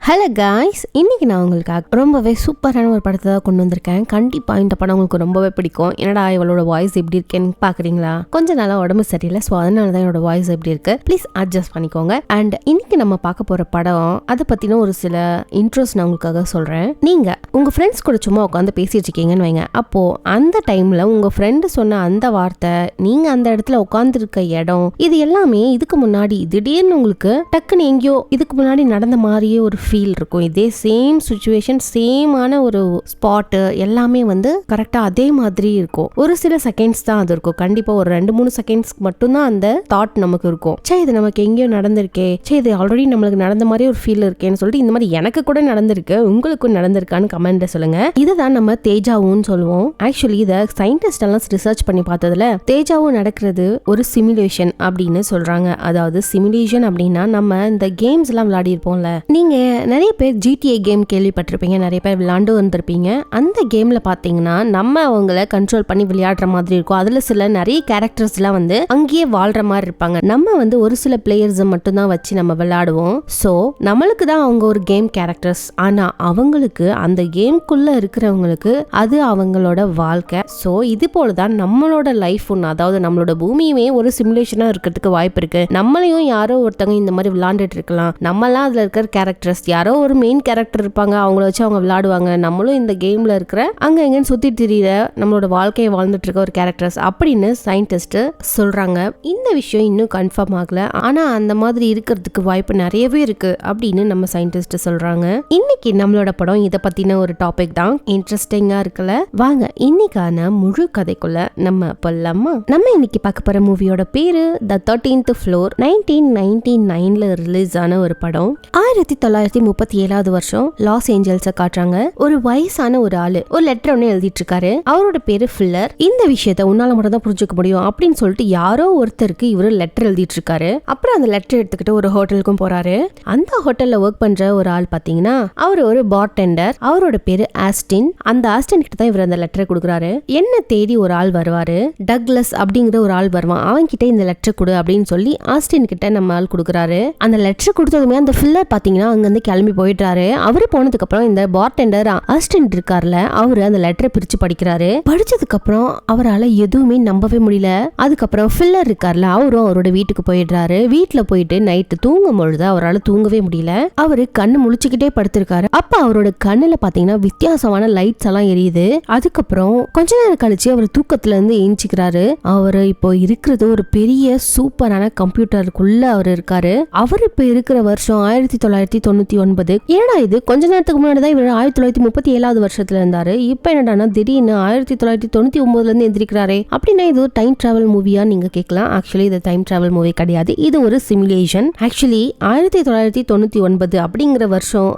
Hello guys, இன்னைக்கு நான் உங்களுக்காக ரொம்பவே சூப்பரான ஒரு படத்தை தான் கொண்டு வந்திருக்கேன். கண்டிப்பா இந்த படம் உங்களுக்கு ரொம்பவே பிடிக்கும். என்னடா இவளோட வாய்ஸ் எப்படி இருக்குன்னு பாக்குறீங்களா? கொஞ்ச நாளா உடம்பு சரியில்லை, ஸோ அதனாலதான் என்னோட வாய்ஸ் எப்படி இருக்கு, ப்ளீஸ் அட்ஜஸ்ட் பண்ணிக்கோங்க. அண்ட் இன்னைக்கு நம்ம பார்க்க போற படம், அதை பத்தின ஒரு சில இன்ட்ரோஸ் நான் உங்களுக்காக சொல்றேன். நீங்க உங்க ஃப்ரெண்ட்ஸ் கூட சும்மா உட்காந்து பேசிட்டு இருக்கீங்கன்னு வைங்க. அப்போ அந்த டைம்ல உங்க ஃப்ரெண்டு சொன்ன அந்த வார்த்தை, நீங்க அந்த இடத்துல உட்கார்ந்து இருக்க இடம், இது எல்லாமே இதுக்கு முன்னாடி திடீர்னு உங்களுக்கு டக்குன்னு எங்கேயோ இதுக்கு முன்னாடி நடந்த மாதிரியே ஒரு ஃபீல் இருக்கும். இதே சேம் சிச்சுவேஷன், சேமான ஒரு ஸ்பாட்டு எல்லாமே வந்து கரெக்டா அதே மாதிரி இருக்கும். ஒரு சில செகண்ட்ஸ் தான் அது இருக்கும். கண்டிப்பா ஒரு 2-3 செகண்ட்ஸ்க்கு மட்டும்தான் அந்த தாட் நமக்கு இருக்கும். சே, இது நமக்கு எங்கேயோ நடந்திருக்கே, சே இது ஆல்ரெடி நம்மளுக்கு நடந்த மாதிரி ஒரு ஃபீல் இருக்கேன்னு சொல்லிட்டு இந்த மாதிரி எனக்கு கூட நடந்திருக்கு, உங்களுக்கும் நடந்திருக்கான்னு கமெண்ட்ல சொல்லுங்க. இதுதான் நம்ம தேஜாவுன்னு சொல்லுவோம். ஆக்சுவலி இதை சயின்டிஸ்ட் எல்லாம் ரிசர்ச் பண்ணி பார்த்ததுல தேஜாவு நடக்கிறது ஒரு சிமுலேஷன் அப்படின்னு சொல்றாங்க. அதாவது சிமுலேஷன் அப்படின்னா நம்ம இந்த கேம்ஸ் எல்லாம் விளையாடி இருப்போம்ல, நீங்க நிறைய பேர் GTA கேம் கேள்விப்பட்டிருப்பீங்க, நிறைய பேர் விளையாண்டு வந்திருப்பீங்க. அந்த கேம்ல பாத்தீங்கன்னா நம்ம அவங்கள கண்ட்ரோல் பண்ணி விளையாடுற மாதிரி இருக்கும். அதுல சில நிறைய கேரக்டர்ஸ் எல்லாம் வந்து அங்கேயே வாழ்ற மாதிரி இருப்பாங்க. நம்ம வந்து ஒரு சில பிளேயர்ஸ் மட்டும் தான் வச்சு நம்ம விளையாடுவோம். சோ நம்மளுக்கு தான் அவங்க ஒரு கேம் கேரக்டர்ஸ், ஆனா அவங்களுக்கு அந்த கேம்குள்ள இருக்கிறவங்களுக்கு அது அவங்களோட வாழ்க்கை. சோ இது போலதான் நம்மளோட லைஃப் ஒன்று, அதாவது நம்மளோட பூமியுமே ஒரு சிமுலேஷனா இருக்கிறதுக்கு வாய்ப்பு இருக்கு. நம்மளையும் யாரோ ஒருத்தவங்க இந்த மாதிரி விளையாண்டுட்டு இருக்கலாம். நம்மளாம் அதுல இருக்கிற கேரக்டர்ஸ், யாரோ ஒரு மெயின் கேரக்டர் இருப்பாங்க, அவங்கள வச்சு அவங்க விளையாடுவாங்க. நம்மளும் இந்த கேம்ல இருக்கிற அங்க எங்கன்னு சுத்தி திரியிற நம்மளோட வாழ்க்கையை வாழ்ந்துட்டு இருக்க ஒரு கேரக்டர்ஸ் அப்படின்னு சயின்டிஸ்ட் சொல்றாங்க. இந்த விஷயம் இன்னும் கன்ஃபார்ம் ஆகல, ஆனா அந்த மாதிரி இருக்கிறதுக்கு வாய்ப்பு நிறையவே இருக்கு அப்படின்னு நம்ம சயின்டிஸ்ட் சொல்றாங்க. இன்னைக்கு நம்மளோட படம் இதை பத்தின ஒரு டாபிக் தான். இன்ட்ரெஸ்டிங்கா இருக்குல்ல? வாங்க இன்னைக்கான முழு கதைக்குள்ள நம்ம போலாமா? நம்ம இன்னைக்கு பார்க்க போற மூவியோட பேரு த 13th Floor. 1999ல ரிலீஸ் ஆன ஒரு படம். 1937 வருஷம் லாஸ் ஏஞ்சல்ஸ காட்டுறாங்க. ஒரு வயசான ஒரு ஆளு ஒரு லெட்டர் ஒன்னு எழுதிட்டு இருக்காரு. அவரோட பேரு ஃபில்லர். இந்த விஷயத்த உன்னால மட்டும் தான் புரிஞ்சுக்க முடியும் அப்படின்னு சொல்லிட்டு யாரோ ஒருத்தருக்கு இவரு லெட்டர் எழுதிட்டு இருக்காரு. அப்புறம் அந்த லெட்டர் எடுத்துக்கிட்டு ஒரு ஹோட்டலுக்கும் போறாரு. அந்த ஹோட்டல்ல ஒர்க் பண்ற ஒரு ஆள் பாத்தீங்கன்னா அவர் ஒரு பார்டெண்டர். அவரோட பேரு ஆஸ்டின். அந்த ஆஸ்டின் கிட்ட தான் இவர் அந்த லெட்டரை கொடுக்குறாரு. என்ன தேடி ஒரு ஆள் வருவாரு, டக்லஸ் அப்படிங்கிற ஒரு ஆள் வருவான். அவன் கிட்ட இந்த லெட்டர் கொடு அப்படின்னு சொல்லி ஆஸ்டின் கிட்ட நம்ம ஆள் கொடுக்குறாரு. அந்த லெட்டர் கொடுத்ததுமே அந்த ஃபில்லர் பாத்தீங்கன்னா அங்க இருந்து கிளம்பி போயிட்டாரு. அவரு போனதுக்கு அப்புறம் இந்த பார்டெண்டர் ஆஸ்டின் இருக்கார்ல, அவரு அந்த லெட்டரை பிரிச்சு படிக்கிறாரு. படிச்சதுக்கு அப்புறம் அவரால் எதுவுமே நம்பவே முடியல. அதுக்கப்புறம் ஃபில்லர் இருக்கார்ல, அவரும் அவரோட வீட்டுக்கு போயிடுறாரு. வீட்டுல போயிட்டு நைட்டு தூங்கும் பொழுது அவரால் தூங்கவே முடியல. அவரு கண்ணு முழிச்சுக்கிட்டே படுத்திருக்காரு. அப்ப அவரோட கண்ணுல பாத்தீங்கன்னா வித்தியாசமான லைட்ஸ் எல்லாம் எரியுது. அதுக்கப்புறம் கொஞ்ச நேரம் கழிச்சு அவர் தூக்கத்துல இருந்து எஞ்சிக்கிறாரு. அவரு இப்போ இருக்கிறது ஒரு பெரிய சூப்பரான கம்ப்யூட்டருக்குள்ள அவர் இருக்காரு. அவர் இப்ப இருக்கிற வருஷம் 1999. ஏன்னா இது கொஞ்ச நேரத்துக்கு முன்னாடி தான் இவர் 1937 வருஷத்துல இருந்தாரு. இப்ப என்னடானா திடீர்னு 1999ல இருந்து எந்திரிக்கிறாரே, அப்படின்னா இது ஒரு டைம் டிராவல் மூவியா நீங்க கேட்கலாம். ஆக்சுவலி இது டைம் டிராவல் மூவி கிடையாது, இது ஒரு சிமுலேஷன். ஆக்சுவலி 1999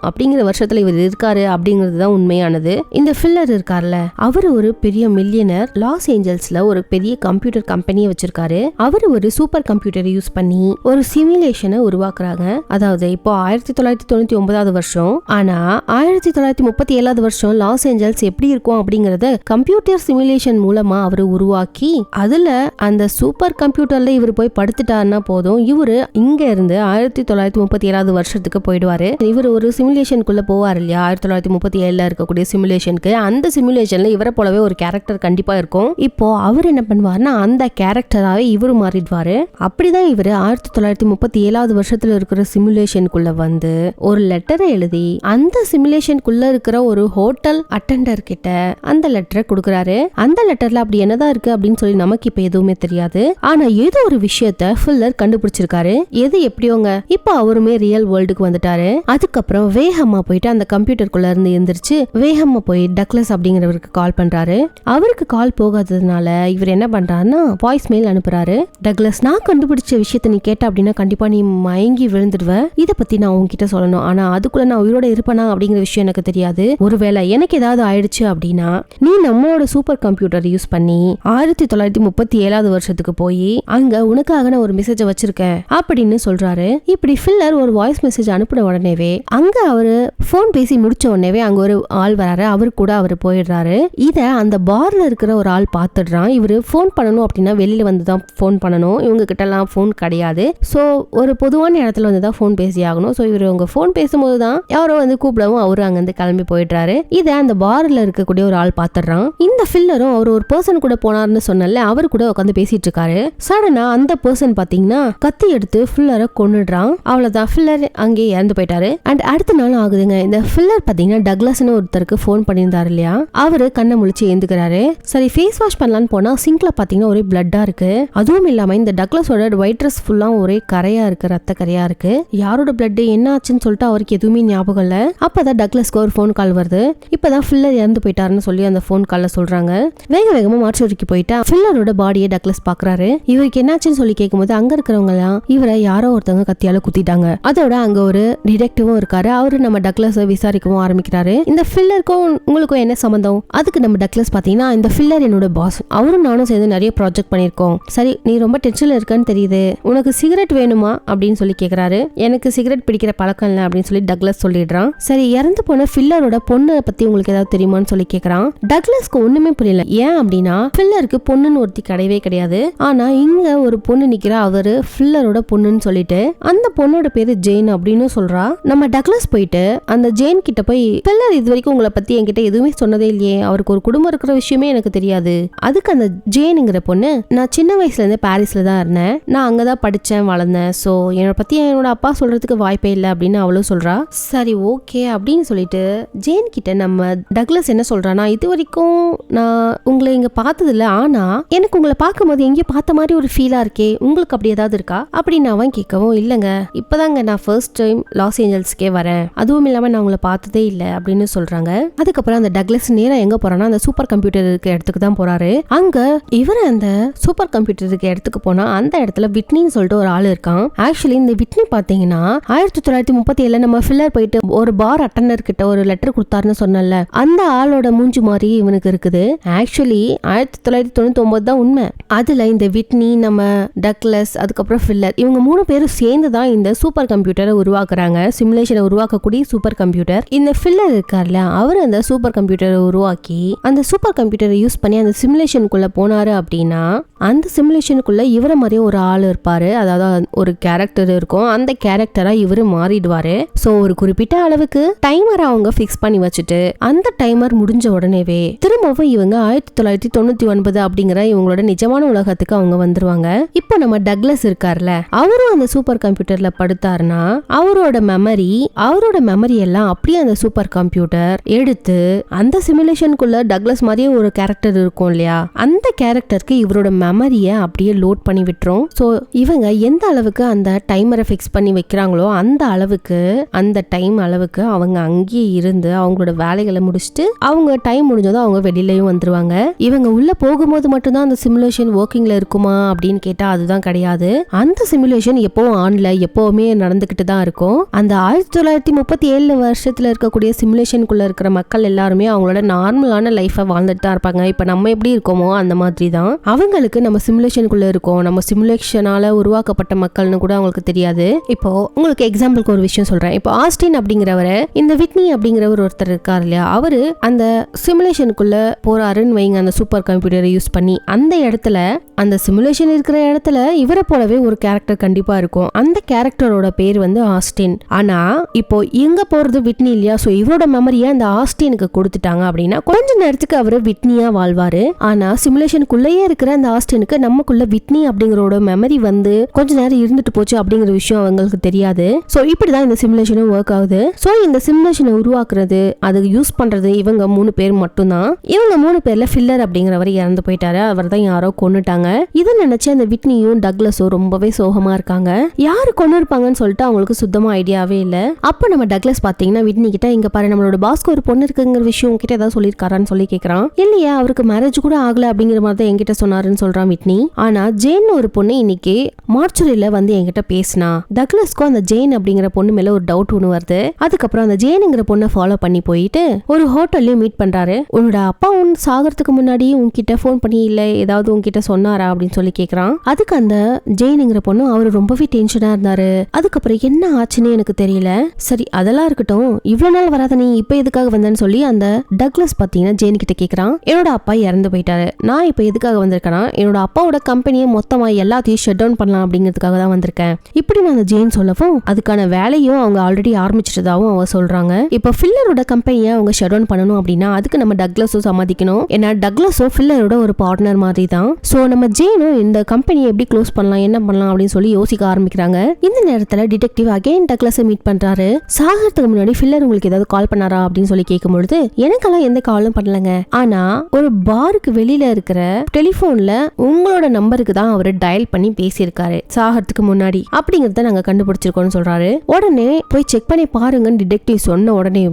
அப்படிங்கிற வருஷத்துல இவர் இருக்காரு அப்படிங்கிறது தான் உண்மையானது. இந்த ஃபில்லர் இருக்கார்ல, அவர் ஒரு பெரிய மில்லியனர். லாஸ் ஏஞ்சல்ஸ்ல ஒரு பெரிய கம்ப்யூட்டர் கம்பெனியை வச்சிருக்காரு. அவர் ஒரு சூப்பர் கம்ப்யூட்டரை யூஸ் பண்ணி ஒரு சிமுலேஷனை உருவாக்குறாங்க. அதாவது இப்போ 1999 வருஷம், ஆனா 1937 வருஷம் லாஸ் ஏஞ்சல்ஸ் எப்படி இருக்கும் அப்படிங்கறத கம்ப்யூட்டர் சிமுலேஷன் மூலமா அவர் உருவாக்கி, அதுல அந்த சூப்பர் கம்ப்யூட்டர்ல இவர் போய் படுத்துட்டாருன்னா போதும், இவரு இங்க இருந்து 1937 வருஷத்துக்கு போயிடுவாரு. இவர் ஒரு சிமுலேஷனுக்குள்ள போவார் இல்லையா, 1937 இருக்கக்கூடிய சிமுலேஷனுக்கு. அந்த சிமுலேஷன்ல இவரை போலவே ஒரு கேரக்டர் கண்டிப்பா இருக்கும். இப்போ அவர் என்ன பண்ணுவாருன்னா அந்த கேரக்டராவே இவரு மாறிடுவாரு. அப்படிதான் இவரு 1937 வருஷத்துல இருக்கிற சிமுலேஷனுக்குள்ள வந்து ஒரு லெட்டரை எழுதி அந்த சிமுலேஷனுக்குள்ள இருக்கிற ஒரு ஹோட்டல் அட்டெண்டர் கிட்ட அந்த லெட்டரை கொடுக்கறாரு. அந்த லெட்டர்ல அப்படி என்னதான் இருக்கு அப்படின்னு சொல்லி நமக்கு இப்ப எதுவுமே தெரியாது. ஆனா ஏதோ ஒரு விஷயத்த ஃபில்லர் கண்டுபிடிச்சிருக்காரு. எது எப்படியோங்க, இப்ப அவருமே ரியல் வேர்ல்டுக்கு வந்துட்டாரு. அதுக்கப்புறம் வேகமா போயிட்டு அந்த கம்ப்யூட்டருக்குள்ள இருந்து எந்திரிச்சு வேகமா போய் டக்லஸ் அப்படிங்கிறவருக்கு கால் பண்றாரு. அவருக்கு கால் போகாததுனால இவர் என்ன பண்றாருன்னா வாய்ஸ் மெயில் அனுப்புறாரு. டக்லஸ், நான் கண்டுபிடிச்ச விஷயத்த நீ கேட்ட அப்படின்னா கண்டிப்பா நீ மயங்கி விழுந்துடுவ. இத பத்தி நான் உங்ககிட்ட சொல்லணும், ஆனா அதுக்குள்ள நான் உயிரோட இருப்பேனா அப்படிங்கிற விஷயம் எனக்கு தெரியாது. ஒருவேளை எனக்கு ஏதாவது ஆயிடுச்சு அப்படின்னா நீ நம்மளோட சூப்பர் கம்ப்யூட்டர் யூஸ் பண்ணி 1937 வருஷத்துக்கு போய் அங்க உனக்காக நான் ஒரு மெசேஜ் வச்சிருக்கேன் அப்படின்னு சொல்றாரு. இப்படி ஃபில்லர் ஒரு வாய்ஸ் மெசேஜ் அனுப்பின உடனேவே அங்க அவரு போன் பேசி முடிச்ச உடனேவே அங்க ஒரு ஆள் வராரு. அவரு கூட அவரு போயிடுறாரு. இத அந்த பார்ல இருக்கிற ஒரு ஆள் பாத்துடுறான். இவரு போன் பண்ணணும் அப்படின்னா வெளியில வந்துதான் போன் பண்ணணும், இவங்க கிட்ட எல்லாம் போன் கிடையாது. சோ ஒரு பொதுவான இடத்துல வந்துதான் போன் பேசி ஆகணும். சோ இவரு உங்க போன் பேசும்போதுதான் யாரோ வந்து கூப்பிடவும் அவரு அங்கிருந்து கிளம்பி போயிடுறாரு. இதை அந்த பார்ல இருக்கக்கூடிய ஒரு ஆள் பாத்துறான். இந்த ஃபில்லரும் அவர் ஒரு பர்சன் கூட போனார்னு சொன்னல, அவர் கூட உட்காந்து பேசிட்டு இருக்காரு. சடனா அந்த பர்சன் பாத்தீங்கன்னா கத்தி எடுத்து ஃபில்லரை கொன்னுடுறான். அவ்வளவுதான், ஃபில்லர் அங்கே இறந்து போயிட்டாரு. அண்ட் அடுத்த நாள் ஆகுதுங்க. இந்த ஃபில்லர் பாத்தீங்கன்னா டக்ளஸ்னு ஒருத்தருக்கு போன் பண்ணியிருந்தாரு இல்லையா, அவரு கண்ணை முழிச்சு ஏந்துக்கிறாரு. சரி ஃபேஸ் வாஷ் பண்ணலான்னு போனா சிங்க்ல பாத்தீங்கன்னா ஒரே பிளட்டா இருக்கு. அதுவும் இல்லாம இந்த டக்ளஸோட ஒயிட் ட்ரெஸ் ஃபுல்லா ஒரே கரையா இருக்கு, ரத்த கரையா இருக்கு. யாரோட பிளட் என்ன ஆச்சுன்னு சொல்லிட்டு அவருக்கு எதுவுமே ஞாபகம் இல்ல. அப்பதான் டக்ளஸ்க்கு ஒரு போன் கால் வருது. இப்பதான் ஃபில்லர் இறந்து போயிட்டாருன்னு சொல்லி அந்த போன் கால்ல சொல்றாங்க. வேக வேகமா மார்ச்சுரிக்கு போயிட்டா ஃபில்லரோட பாடியை டக்ளஸ் பாக்குறாரு. இவருக்கு என்னாச்சுன்னு சொல்லி கேட்கும்போது அங்க இருக்கிறவங்க எல்லாம் இவரை யாரோ ஒருத்தவங்க கத்தியால குத்திட்டாங்க. அதோட அங்க ஒரு டிடெக்டிவும் இருக்காரு. அவரு நம்ம டக்ளஸ் விசாரிக்கவும் ஆரம்பிக்கிறாரு. இந்த ஃபில்லருக்கும் உங்களுக்கும் என்ன சம்பந்தம்? அதுக்கு நம்ம டக்ளஸ் பாத்தீங்கன்னா, இந்த ஃபில்லர் என்னோட பாஸ், அவரும் நானும் சேர்ந்து நிறைய ப்ராஜெக்ட் பண்ணிருக்கோம். சரி நீ ரொம்ப டென்ஷன்ல இருக்கான்னு தெரியுது, உனக்கு சிகரெட் வேணுமா அப்படின்னு சொல்லி கேக்குறாரு. எனக்கு சிகரெட் பிடிக்கிற பழக்கம் இல்லை அப்படின்னு சொல்லி டக்ளஸ் சொல்லிடுறான். சரி இறந்து போன ஃபில்லரோட பொண்ணை பத்தி உங்களுக்கு ஏதாவது தெரியுமான்னு சொல்லி கேக்குறான். டக்ளஸ்க்கு ஒண்ணுமே புரியல. ஏன் அப்படின்னா ஃபில்லருக்கு பொண்ணுன்னு ஒருத்தி கிடையவே கிடையாது. ஆனா இங்க ஒரு பொண்ணு நிக்கிறா, அவரு ஃபில்லரோட பொண்ணுன்னு சொல்லிட்டு அந்த பொண்ணோட பேரு ஜெயின் அப்படின்னு சொல்றா. நம்ம டக்ளஸ் போயிட்டு அந்த ஜெயின் கிட்ட போய், ஃபில்லர் இது வரைக்கும் உங்களை பத்தி என்கிட்ட எதுவுமே சொன்னதே இல்லையே, அவருக்கு ஒரு குடும்பம் இருக்கிற விஷயமே எனக்கு தெரியாது. அதுக்கு அந்த ஜேனுங்கிற பொண்ணு, நான் சின்ன வயசுல இருந்து பாரிஸ்ல தான் இருந்தேன், நான் அங்கதான் படிச்சேன் வளர்ந்தேன், சோ என்னோட பத்தி என்னோட அப்பா சொல்றதுக்கு வாய்ப்பே இல்லை அப்படின்னு அவளும் சொல்றா. சரி ஓகே அப்படின்னு சொல்லிட்டு ஜேன் கிட்ட நம்ம டக்ளஸ் என்ன சொல்றானா, இது வரைக்கும் நான் உங்களை இங்க பார்த்தது இல்ல, ஆனா எனக்கு உங்களை பார்க்கும்போது எங்கேயோ பார்த்த மாதிரி ஒரு ஃபீலா இருக்கே, உங்களுக்கு அப்படி ஏதாவது இருக்கா அப்படின்னு அவன் கேட்கவும், இல்லங்க இப்பதாங்க நான் ஃபர்ஸ்ட் டைம் லாஸ் ஏஞ்சல்ஸ்க்கே வரேன், அதுவும் இல்லாம நான் உங்களை பார்த்ததே இல்லை அப்படின்னு சொல்றாங்க. அதுக்கப்புறம் அந்த டக்ளஸ் நேரா எங்க போறானா, அந்த சூப்பர் கம்ப்யூட்டர் இருக்க இடத்துக்கு தான் போறாரு. அங்க இவர் அந்த சூப்பர் கம்ப்யூட்டர் இருக்க இடத்துக்கு போனா அந்த இடத்துல விட்னின்னு சொல்லிட்டு ஒரு ஆள் இருக்கான். ஆக்சுவலி இந்த விட்னி பாத்தீங்கன்னா 1937 நம்ம ஃபில்லர் போயிட்டு ஒரு பார் அட்டெண்டர் கிட்ட ஒரு லெட்டர் கொடுத்தாருன்னு சொன்னல, அந்த ஆளோட மூஞ்சி மாதிரி இவனுக்கு இருக்குது. ஆக்சுவலி 1999 தான் உண்மை. அதுல இந்த விட்னி, நம்ம டக்ளஸ், அதுக்கப்புறம் ஃபில்லர், இவங்க 3 பேரும் சேர்ந்து தான் இந்த சூப்பர் கம்ப்யூட்டரை உருவாக்குறாங்க. சிமுலேஷனை உருவாக்கக்கூடிய சூப்பர் கம்ப்யூட்டர். இந்த ஃபில்லர் இருக்கார்ல, அவர் அந்த சூப்பர் கம்ப்யூட்டரை உருவாக்கி அந்த சூப்பர் கம்ப்யூட்டரை யூஸ் பண்ணி அந்த சிமுலேஷனுக்குள்ள போனாரு அப்படின்னா அந்த சிமுலேஷனுக்குள்ள இவரை மாதிரியே ஒரு ஆள் இருப்பாரு, அதாவது ஒரு கேரக்டர் இருக்கும், அந்த கேரக்டரா இவரு மாறிடுவாரு. சோ ஒரு குறிப்பிட்ட அளவுக்கு டைமர் அவங்க பிக்ஸ் பண்ணி வச்சுட்டு அந்த டைமர் முடிஞ்ச உடனேவே திரும்பவும் இவங்க 1999 அப்படிங்கிற இவங்களோட நிஜமான உலகத்துக்கு அவங்க வந்துருவாங்க. இப்போ நம்ம டக்ளஸ் இருக்கார்ல, அவரும் அந்த சூப்பர் கம்ப்யூட்டர்ல படுத்தாருன்னா அவரோட மெமரி எல்லாம் அப்படியே அந்த சூப்பர் கம்ப்யூட்டர் எடுத்து அந்த சிமுலேஷனுக்குள்ள டக்ளஸ் மாதிரியே ஒரு கேரக்டர் இருக்கும் இல்லையா, அந்த கேரக்டருக்கு இவரோட மெமரியை அப்படியே லோட் பண்ணி விட்டுரும். ஸோ இவங்க எந்த அளவுக்கு அந்த டைமரை ஃபிக்ஸ் பண்ணி வைக்கிறாங்களோ அந்த அளவுக்கு, அந்த டைம் அளவுக்கு அவங்க அங்கேயே இருந்து அவங்களோட வேலைகளை முடிச்சுட்டு அவங்க டைம் முடிஞ்சதும் அவங்க வெளியிலயும் வந்துருவாங்க. இவங்க உள்ள போகும்போது மட்டும்தான் அந்த சிமுலேஷன் ஒர்க்கிங்ல இருக்குமா அப்படின்னு கேட்டா அதுதான் கிடையாது. அந்த சிமுலேஷன் எப்பவும் ஆன்ல எப்பவுமே நடந்துகிட்டு தான் இருக்கும். அந்த 1937 வருஷத்துல இருக்கக்கூடிய சிமுலேஷனுக்குள்ள இருக்கிற மக்கள் எல்லாருமே அவங்களோட நார்மலான லைஃபை வாழ்ந்துட்டு தான் இருப்பாங்க. இப்ப நம்ம எப்படி இருக்கோமோ அந்த மாதிரி தான் அவங்களுக்கு நம்ம சிமுலேஷனுக்குள்ள இருக்கோம், நம்ம சிமுலேஷனால உருவாக்கப்பட்ட மக்கள்னு கூட அவங்களுக்கு தெரியாது. இப்போ உங்களுக்கு எக்ஸாம்பிளுக்கு ஒரு விஷயம் சொல்றேன். இப்போ ஆஸ்டின் அப்படிங்கிறவரை இந்த விட்னி அப்படிங்கிறவர் ஒருத்தர் இருக்கார் இல்லையா, அவரு அந்த சிமுலேஷனுக்குள்ள போறாருன்னு வைங்க, அந்த சூப்பர் கம்ப்யூட்டரை யூஸ் பண்ணி. அந்த இடத்துல, அந்த சிமுலேஷன் இருக்கிற இடத்துல இவரை போலவே ஒரு கேரக்டர் கண்டிப்பா இருக்கும். அந்த கேரக்டரோட பேர் வந்து ஆஸ்டின். ஆனா இப்போ இங்க போறது விட்னி இல்லையா, சோ இவரோட மெமரியை அந்த ஆஸ்டினுக்கு கொடுத்துட்டாங்க அப்படின்னா கொஞ்ச நேரத்துக்கு அவரு விட்னியா வாழ்வாரு. ஆனா சிமுலேஷனுக்குள்ளேயே இருக்கிற அந்த ஆஸ்டினுக்கு நமக்குள்ள விட்னி அப்படிங்கறோட மெமரி வந்து கொஞ்ச நேரம் இருந்துட்டு போச்சு அப்படிங்கிற விஷயம் அவங்களுக்கு தெரியாது. சோ இப்படிதான் இந்த சிமுலேஷனும் ஒர்க் ஆகுது. சோ இந்த சிமுலேஷனை உருவாக்குறது, அது யூஸ் பண்றது இவங்க 3 பேர் மட்டும்தான். இவங்க 3 பேர்ல ஃபில்லர் அப்படிங்கிறவர் இறந்து போயிட்டாரு, அவர் தான் யாரோ கொன்னுட்டாங்க. இதை நினைச்சு அந்த விட்னியும் டக்ளஸும் ரொம்பவே சோகமா இருக்காங்க. யாரு கொண்டு இருப்பாங்கன்னு சொல்லிட்டு அவங்களுக்கு சுத்தமா ஐடியாவே இல்ல. அப்ப நம்ம டக்ளஸ் பாத்தீங்கன்னா விட்னி கிட்ட, இங்க பாரு நம்மளோட பாஸ்க்கு ஒரு பொண்ணு இருக்குங்கிற விஷயம் உங்ககிட்ட ஏதாவது சொல்லிருக்காரான்னு சொல்லி கேக்குறான். இல்லையா, அவருக்கு மேரேஜ் கூட ஆகல அப்படிங்கிற மாதிரி தான் என்கிட்ட சொன்னாருன்னு சொல்றான் விட்னி. ஆனா ஜேன் ஒரு பொண்ணு இன்னைக்கு மார்ச்சுரியில வந்து என்கிட்ட பேசினா. டக்ளஸ்க்கும் அந்த ஜேன் அப்படிங்கிற பொண்ணு மேல ஒரு டவுட் ஒண்ணு வருது. அதுக்கப்புறம் அந்த ஜேனுங்கிற பொண்ணை ஃபாலோ பண்ணி போயிட்டு ஒரு ஹோட்டல்லையும் மீட் பண்றாரு. உன்னோட அப்பா சாகிறதுக்கு முன்னாடி உன்கிட்ட போன் பண்ணி இல்ல ஏதாவது உன்கிட்ட சொன்னாரா அப்படின்னு சொல்லி கேக்குறான். அதுக்கு அந்த ஜேனுங்கிற பொண்ணு அவரு ரொம்பவே டென்ஷனா இருந்தாரு. அதுக்கப்புறம் என்ன ஆச்சுன்னு எனக்கு தெரியல. சரி அதெல்லாம் இருக்கட்டும், இவ்வளவு நாள் வராத நீ இப்ப எதுக்காக வந்தேன்னு சொல்லி அந்த டக்ளஸ் பாத்தீங்கன்னா ஜேன் கிட்ட கேக்குறான். என்னோட அப்பா இறந்து போயிட்டாரு, நான் இப்ப எதுக்காக வந்திருக்கேன்னா என்னோட அப்பாவோட கம்பெனியை மொத்தமா எல்லாத்தையும் ஷட் டவுன் பண்ணலாம் அப்படிங்கிறதுக்காக தான் வந்திருக்கேன் இப்படி நான் அந்த ஜேன் சொல்லவும் அதுக்கான வேலையும் அவங்க ஆல்ரெடி ஆரம்பிச்சிட்டதாவும் அவங்க சொல்றாங்க. இப்போ ஃபில்லரோட கம்பெனியை அவங்க ஷட் டவுன் பண்ணணும் அப்படின்னா அதுக்கு நம்ம டக்ளஸும் சம்மதிக்கணும். ஏன்னா டக்ளஸும் ஃபில்லரோட ஒரு பார்ட்னர் மாதிரி தான். ஸோ நம்ம ஜேனும் இந்த கம்பெனியை எப்படி க்ளோஸ் பண்ணலாம் என்ன பண்ணலாம் அப்படின்னு சொல்லி யோசிக்க ஆரம்பிக்கிறாங்க. இந்த நேரத்தில் டிடெக்டிவ் அகைன் டக்ளஸை மீட் பண்றாரு. சாகிறதுக்கு முன்னாடி ஃபில்லர் உங்களுக்கு ஏதாவது கால் பண்ணாரா அப்படின்னு சொல்லி கேட்கும்பொழுது எனக்கெல்லாம் எந்த காலும் பண்ணலங்க, ஆனா ஒரு பாருக்கு வெளியில இருக்கிற டெலிபோன்ல உங்களோட நம்பருக்கு தான் அவரு டயல் பண்ணி பேசியிருக்காரு சாகிறதுக்கு முன்னாடி அப்படிங்கறத நாங்க கண்டுபிடிச்சிருக்கோம்னு சொல்றாரு. உடனே போய் செக் பண்ணி பாருங்கன்னு டிடெக்டிவ் சொன்ன உடனே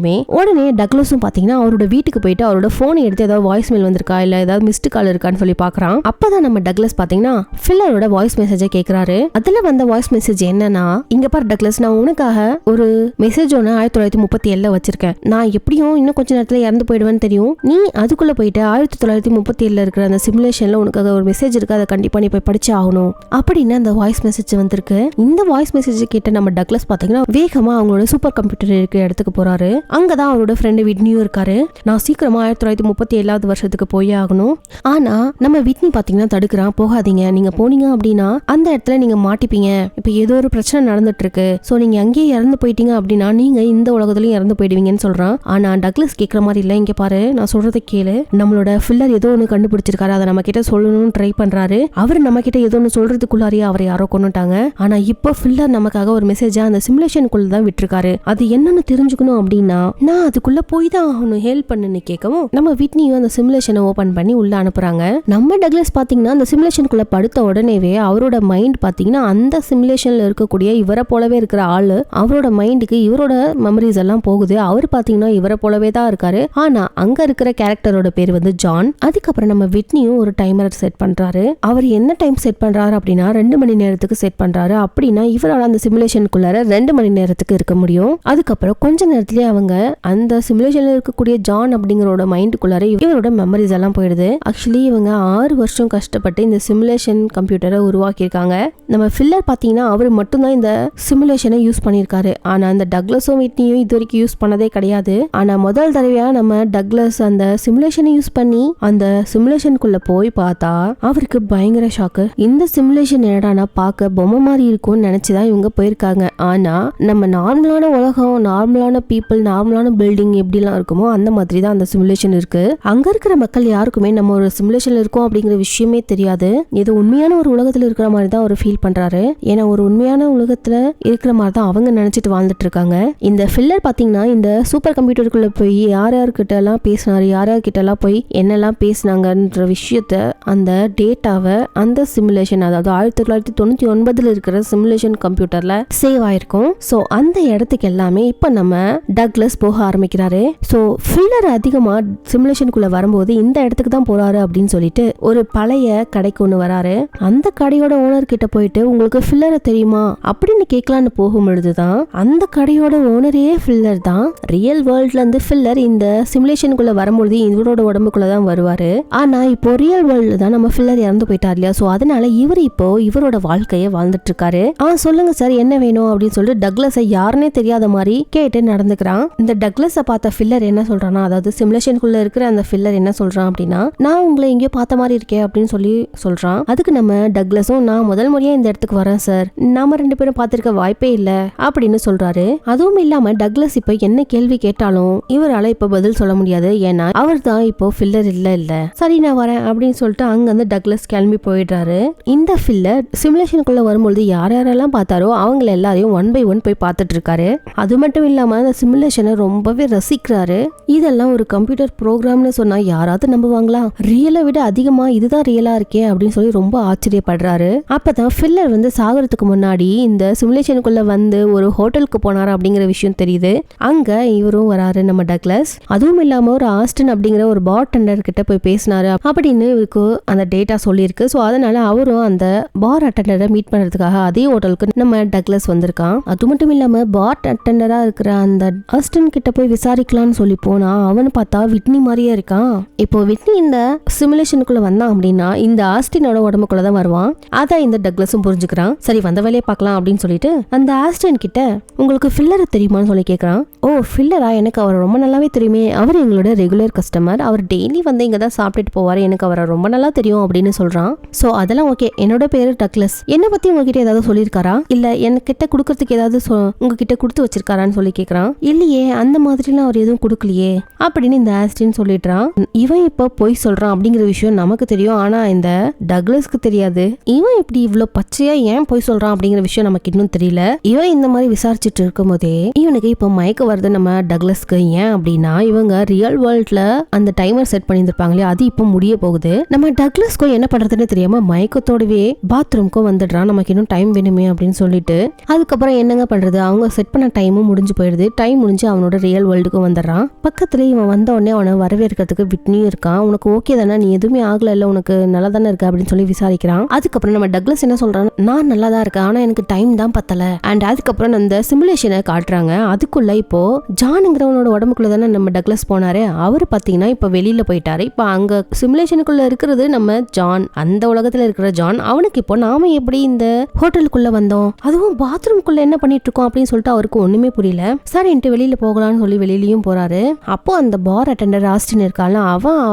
டக்ளஸும் பாத்தீங்கன்னா அவரோட வீட்டுக்கு போயிட்டு அவரோட போனை எடுத்து ஏதாவது வாய்ஸ் மெயில் வந்திருக்கா இல்ல ஏதாவது மிஸ்டு கால் இருக்கான்னு சொல்லி பாக்குறான். அப்பதான் நம்ம டக்ளஸ் பாத்தீங்கன்னா ஃபில்லரோட வாய்ஸ் மெசேஜை கேக்குறாரு. அதுல வந்த வாய்ஸ் மெசேஜ் என்னன்னா, இங்க பாரு டக்ளஸ், நான் உனக்காக ஒரு மெசேஜ் ஒன்னு 1937 வச்சிருக்கேன். நான் எப்படியும் இன்னும் கொஞ்ச நேரத்துல இறந்து போயிடுவேன்னு தெரியும். நீ அதுக்குள்ள போயிட்டு 1937 இருக்கிற அந்த சிமுலேஷன்ல உனக்காக ஒரு மெசேஜ் இருக்கு, அதை கண்டிப்பா நீ போய் படிச்சு ஆகணும் அப்படின்னு அந்த வாய்ஸ் மெசேஜ் வந்திருக்கு. இந்த வாய்ஸ் மெசேஜ் கேட்ட நம்ம டக்ளஸ் பாத்தீங்கன்னா வேகமா அவங்களோட சூப்பர் கம்ப்யூட்டர் இருக்கிற இடத்துக்கு போறாரு. அங்கதான் அவரோட ஃப்ரெண்டு விட்னியும் இருக்காரு. நான் சீக்கிரமா 1937 வருஷத்துக்கு போயே ஆகணும். ஆனா நம்ம விட்னி பாத்தீங்கன்னா தடுக்கிறான். போகாதீங்க, நீங்க போனீங்க அப்படின்னா அந்த இடத்துல நீங்க மாட்டிப்பீங்க. இப்ப ஏதோ ஒரு பிரச்சனை நடந்துட்டு இருக்கு. சோ நீங்க அங்கேயே இறந்து போயிட்டீங்க அப்படின்னா நீங்க இந்த உலகத்துலயும் இறந்து போயிடுவீங்கன்னு சொல்றான். ஆனா டக்ளஸ் கேட்கற மாதிரி இல்ல. இங்க பாரு, நான் சொல்றதை கேளு. நம்மளோட ஃபில்லர் ஏதோ ஒண்ணு கண்டுபிடிச்சிருக்காரு, அதை நம்ம கிட்ட சொல்லணும்னு ட்ரை பண்றாரு. அவர் நம்ம கிட்ட ஏதோ ஒண்ணு சொல்றதுக்குள்ளாரியே அவரை யாரோ கொண்டுட்டாங்க. ஆனா இப்போ ஃபில்லர் நமக்காக ஒரு மெசேஜா அந்த சிமுலேஷனுக்குள்ள தான் விட்டுருக்காரு. அது என்னன்னு தெரிஞ்சுக்கணும் அப்படின்னா நான் அதுக்குள்ள போய் தான் ஆகணும், ஹெல்ப் பண்ணுன்னு கேட்கவும் நம்ம விட்னியும் அந்த சிமுலேஷனை ஓபன் பண்ணி உள்ள அனுப்புறாங்க. நம்ம டக்ளஸ் பாத்தீங்கன்னா அந்த சிமுலேஷனுக்குள்ள படுத்த உடனேவே அவரோட மைண்ட் பாத்தீங்கன்னா அந்த சிமுலேஷன்ல இருக்கக்கூடிய இவரை போலவே இருக்கிற ஆளு அவரோட மைண்டுக்கு இவரோட மெமரிஸ் எல்லாம் போகுது. அவர் பாத்தீங்கன்னா இவரை போலவே தான் இருக்காரு. ஆனா அங்க இருக்கிற கேரக்டரோட பேர் வந்து ஜான். அதுக்கப்புறம் நம்ம விட்னியும் ஒரு டைமர் செட் பண்றாரு. அவர் என்ன டைம் செட் பண்றாரு அப்படின்னா 2 மணி நேரத்துக்கு செட் பண்றாரு. அப்படின்னா இவரால் அந்த சிமுலேஷனுக்குள்ளார 2 மணி நேரத்துக்கு இருக்க முடியும். அதுக்கப்புறம் கொஞ்ச நேரத்திலேயே அவங்க அந்த சிமுலேஷன்ல இருக்கக்கூடிய ஜான் அப்படிங்கறோட மைண்டுக்குள்ளார இவரோட மெமரிஸ் எல்லாம் போயிடுது. ஆக்சுவலி இவங்க 6 வருஷம் கஷ்டப்பட்டு இந்த சிமுலேஷன் கம்ப்யூட்டரை உருவாக்கியிருக்காங்க. நம்ம ஃபில்லர் பாத்தீங்கன்னா அவர் மட்டும்தான் இந்த சிமுலேஷனை யூஸ் பண்ணியிருக்காரு. ஆனா அந்த டக்ளஸும் விட்னியும் இது வரைக்கும் யூஸ் பண்ணதே கிடையாது. ஆனா முதல் தடவையா நம்ம டக்ளஸ் அந்த சிமுலேஷனை யூஸ் பண்ணி அந்த சிமுலேஷனுக்குள்ள போய் பார்த்தா அவருக்கு பயங்கர ஷாக்கு. இந்த சிமுலேஷன் என்னடானா பார்க்க பொம்மை மாதிரி இருக்கும்னு நினைச்சுதான் இவங்க போயிருக்காங்க. ஆனா நம்ம நார்மலான உலகம், நார்மலான பீப்புள், நார்மலான பில்டிங் எப்படிலாம் இருக்குமோ அந்த மாதிரி தான் அந்த சிமுலேஷன் இருக்கு. அங்க இருக்கிற மக்கள் யாருக்குமே நம்ம ஒரு சிமுலேஷன்ல இருக்கோம் அப்படிங்கிற விஷயமே தெரியாது. இது உண்மையான ஒரு உலகத்துல இருக்கிற மாதிரி தான் அவர் ஃபீல் பண்றாரு. ஏன்னா ஒரு உண்மையான உலகத்துல இருக்கிற மாதிரி தான் அவங்க நினைச்சிட்டு வாழ்ந்துட்டு இருக்காங்க. இந்த ஃபில்லர் பாத்தீங்கன்னா இந்த சூப்பர் கம்ப்யூட்டருக்குள்ள போய் யார் யார்கிட்ட எல்லாம் பேசினாரு, யார் யார்கிட்ட எல்லாம் போய் என்னெல்லாம் பேசினாங்கன்ற விஷயத்த, அந்த டேட்டாவை அந்த சிமுலேஷன், அதாவது 1999 இருக்கிற சிமுலேஷன் கம்ப்யூட்டர்ல சேவ் ஆயிருக்கும். சோ அந்த இடத்துக்கு எல்லாமே இப்ப நம்ம டக்ளஸ் போக ஆரம்பிக்கிறாரு. சோ ஃபில்லர் அதிகமா சிமுலேஷனுக்குள்ள வரும்போது இந்த இடத்துக்கு தான் போறாரு அப்படின்னு சொல்லிட்டு ஒரு பழைய கடைக்கு ஒண்ணு வராரு. அந்த கடையோட ஓனர் கிட்ட போயிட்டு உங்களுக்கு ஃபில்லரை தெரியுமா அப்படின்னு கேட்கலான்னு போகும் பொழுதுதான் அந்த கடையோட ஓனரே ஃபில்லர் தான். ரியல் வேர்ல்ட்ல இருந்து ஃபில்லர் இந்த சிமுலேஷனுக்குள்ள வரும்பொழுது இவரோட உடம்புக்குள்ள தான் வருவாரு. ஆனா இப்போ ரியல் வேர்ல்ட்ல தான் நம்ம ஃபில்லர் இறந்து போயிட்டார் இல்லையா. சோ அதனால இவர் இப்போ இவரோட வாழ்க்கையை வாழ்ந்துட்டு இருக்காரு. சொல்லுங்க சார் என்ன வேணும் அப்படின்னு சொல்லிட்டு டக்ளஸை யாருன்னே தெரியாத மாதிரி கேட்டு நடந்துக்கிறான். இந்த டக்ளஸை பார்த்த ஃபில்லர் என்ன சொல்றானா, அதாவது சிமுலேஷனுக்குள்ள இருக்கிற அந்த ஃபில்லர் என்ன சொல்றான் அப்படின்னா, நான் உங்களை எங்கேயோ பார்த்த மாதிரி இருக்கேன் அப்படின்னு சொல்லி சொல்றான். அதுக்கு நம்ம டக்ளஸும் நான் முதல் முறையா இந்த இடத்துக்கு வரேன் சார், நாம 2 பேரும் பார்த்திருக்க வாய்ப்பே இல்ல அப்படின்னு சொல்றாரு. அதுவும் இல்லாம டக்ளஸ் இப்ப என்ன கேள்வி கேட்டாலும் இவரால இப்ப பதில் சொல்ல முடியாது. ஏன்னா அவர் தான் இப்போ ஃபில்லர் இல்ல சரி நான் வரேன் அப்படின்னு சொல்லிட்டு அங்க வந்து டக்ளஸ் கிளம்பி போயிடுறாரு. இந்த ஃபில்லர் சிமுலேஷனுக்குள்ள வரும்பொழுது யார் யாரெல்லாம் பார்த்தாரோ அவங்கள எல்லாரையும் 1 by 1 போய் பார்த்துட்டு இருக்காரு. அது மட்டும் இல்லாம அந்த சிமுலேஷனை ரொம்பவே ரசிக்கிறாரு. இதெல்லாம் ஒரு கம்ப்யூட்டர் ப்ரோக்ராம்னு சொன்னா யாராவது நம்புவாங்களா? ரியலை விட அதிகமா இதுதான் ரியலா இருக்கே அப்படின்னு சொல்லி ரொம்ப ஆச்சரியப்படுறாரு. அப்பதான் ஃபில்லர் வந்து சாகறதுக்கு முன்னாடி இந்த சிமுலேஷனுக்குள்ள வந்து ஒரு ஹோட்டலுக்கு போனாரு அப்படிங்கிற விஷயம் தெரியுது. அங்க இவரும் வராரு நம்ம டக்ளஸ். அதுவும் இல்லாம ஒரு ஆஸ்டன் அப்படிங்கிற ஒரு பார்டெண்டர் கிட்ட போய் பேசினாரு அப்படின்னு இவருக்கு அந்த டேட்டா சொல்லியிருக்கு. ஸோ அதனால அவரும் அந்த பார் அட்டெண்டரை மீட் பண்றதுக்காக அதே ஹோட்டலுக்கு நம்ம டக்ளஸ் வந்திருக்கான். அது மட்டும் இல்லாம பார் அட்டெண்டரா இருக்கிற அந்த ஆஸ்டன் கிட்ட போய் விசாரிக்கலாம்னு சொல்லி போனா அவனு பார்த்தா விட்னி மாதிரியே இருக்கான். இப்போ விட்னி இந்த சிமுலேஷனுக்குள்ள வந்தான் அப்படின்னா இந்த ஆஸ்டினோட உடம்புக்குள்ள தான் வருவான். அதான் இந்த டக்ளஸும் புரிஞ்சுக்கிறான். சரி வந்த வேலையை பார்க்கலாம் அப்படின்னு சொல்லிட்டு அந்த ஆஸ்டன் கிட்ட உங்களுக்கு ஃபில்லரை தெரியுமான்னு சொல்லி கேட்கறான். ஓ ஃபில்லரா, எனக்கு அவர் ரொம்ப நல்லாவே தெரியுமே, அவர் எங்களோட ரெகுலர் கஸ்டமர், அவர் டெய்லி வந்து இங்க தான் சாப்பிட்டுட்டு போவார், எனக்கு அவரை ரொம்ப நல்லா தெரியும் அப்படின்னு சொல்றான். சோ அதெல்லாம் ஓகே, என்னோட பேரு டக்ளஸ், என்ன பத்தி உங்ககிட்ட ஏதாவது சொல்லியிருக்காரா இல்ல என்கிட்ட கொடுக்கறதுக்கு ஏதாவது உங்ககிட்ட கொடுத்து வச்சிருக்காரான்னு சொல்லி கேக்குறான். இல்லையே, அந்த மாதிரிலாம் அவர் எதுவும் கொடுக்கலையே அப்படின்னு இந்த ஆஸ்டின் சொல்லிடுறான். இவன் இப்ப பொய் சொல்றான் அப்படிங்கிற விஷயம் நமக்கு தெரியும், ஆனா இந்த டக்ளஸ்க்கு தெரியாது. இவன் இப்படி இவ்வளவு பச்சையா ஏன் பொய் சொல்றான் அப்படிங்கிற விஷயம் நமக்கு இன்னும் தெரியல. இவன் இந்த மாதிரி விசாரிச்சுட்டு இருக்கும் போதே இவனுக்கு இப்ப மயக்க வருது நம்ம டக்ளஸ்க்கு. ஏன் அப்படின்னா இவங்க ரியல் வேர்ல்ட்ல அந்த டைமர் செட் பண்ணிருப்பாங்களே, அது இப்ப முடிய போகுது. நம்ம டக்ளஸ்க்கும் என்ன பண்றதுன்னு தெரியாம மயக்கத்தோடவே பாத்ரூம்க்கும் வந்துடுறான். நமக்கு இன்னும் டைம் வேணுமே அப்படின்னு சொல்லிட்டு அதுக்கப்புறம் என்னங்க பண்றது, அவங்க செட் பண்ண டைமும் முடிஞ்சு போயிடுது. டைம் முடிஞ்சு அவனோட ரியல் வேர்ல்டுக்கும் வந்துடுறான். பக்கத்துல இவன் வந்த உடனே அவனை வரவேற்கிறதுக்கு விட்னியும் இருக்கான். உனக்கு ஓகே தானே, நீ எதுவுமே ஆகல இல்ல, உனக்கு நல்லா தானே இருக்கு அப்படின்னு சொல்லி விசாரிக்கிறான். அதுக்கப்புறம் நம்ம டக்ளஸ் என்ன சொல்றான், நான் நல்லா தான் இருக்கேன், ஆனா எனக்கு டைம் தான் பத்தல. அண்ட் அதுக்கப்புறம் அந்த சிமுலேஷனை காட்டுறாங்க. அதுக்குள்ள இப்போ ஜான்ங்கிறவனோட உடம்புக்குள்ள தானே நம்ம டக்ளஸ் போனாரு. அவரு பாத்தீங்கன்னா இப்ப வெளியில போயிட்டாரு. இப்ப அங்க சிமுலேஷனுக்குள்ள இருக்கிறது நம்ம ஜான், அந்த உலகத்துல இருக்கிற ஜான். அவனுக்கு இப்போ நாம எப்படி இந்த ஹோட்டலுக்குள்ள வந்தோம், அதுவும் பாத்ரூம்குள்ள என்ன பண்ணிட்டு இருக்கோம் அப்படின்னு சொல்லிட்டு அவருக்கு ஒண்ணுமே புரியல. சரின்ட்டு வெளியில போகலாம்னு சொல்லி வெளியிலயும் போறாரு. அப்போ அந்த பார் அட்டெண்டர் ஆஸ்டின் இருக்கால,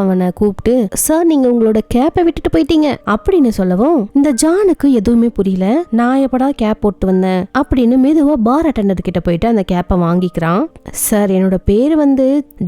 அவனை கூப்பிட்டு, சார் நீங்க உங்களோட கேப்பை விட்டுட்டு போயிட்டீங்க அப்படின்னு சொல்லவும் இந்த ஜானுக்கு எதுவுமே புரியல. நான் எப்படா கேப் போட்டு வந்தேன் அப்படின்னு மெதுவா பார் அட்டெண்டர் கிட்ட போயிட்டு அந்த கேப்பை வாங்கிக்கிறான். சார் என்னோட பேரு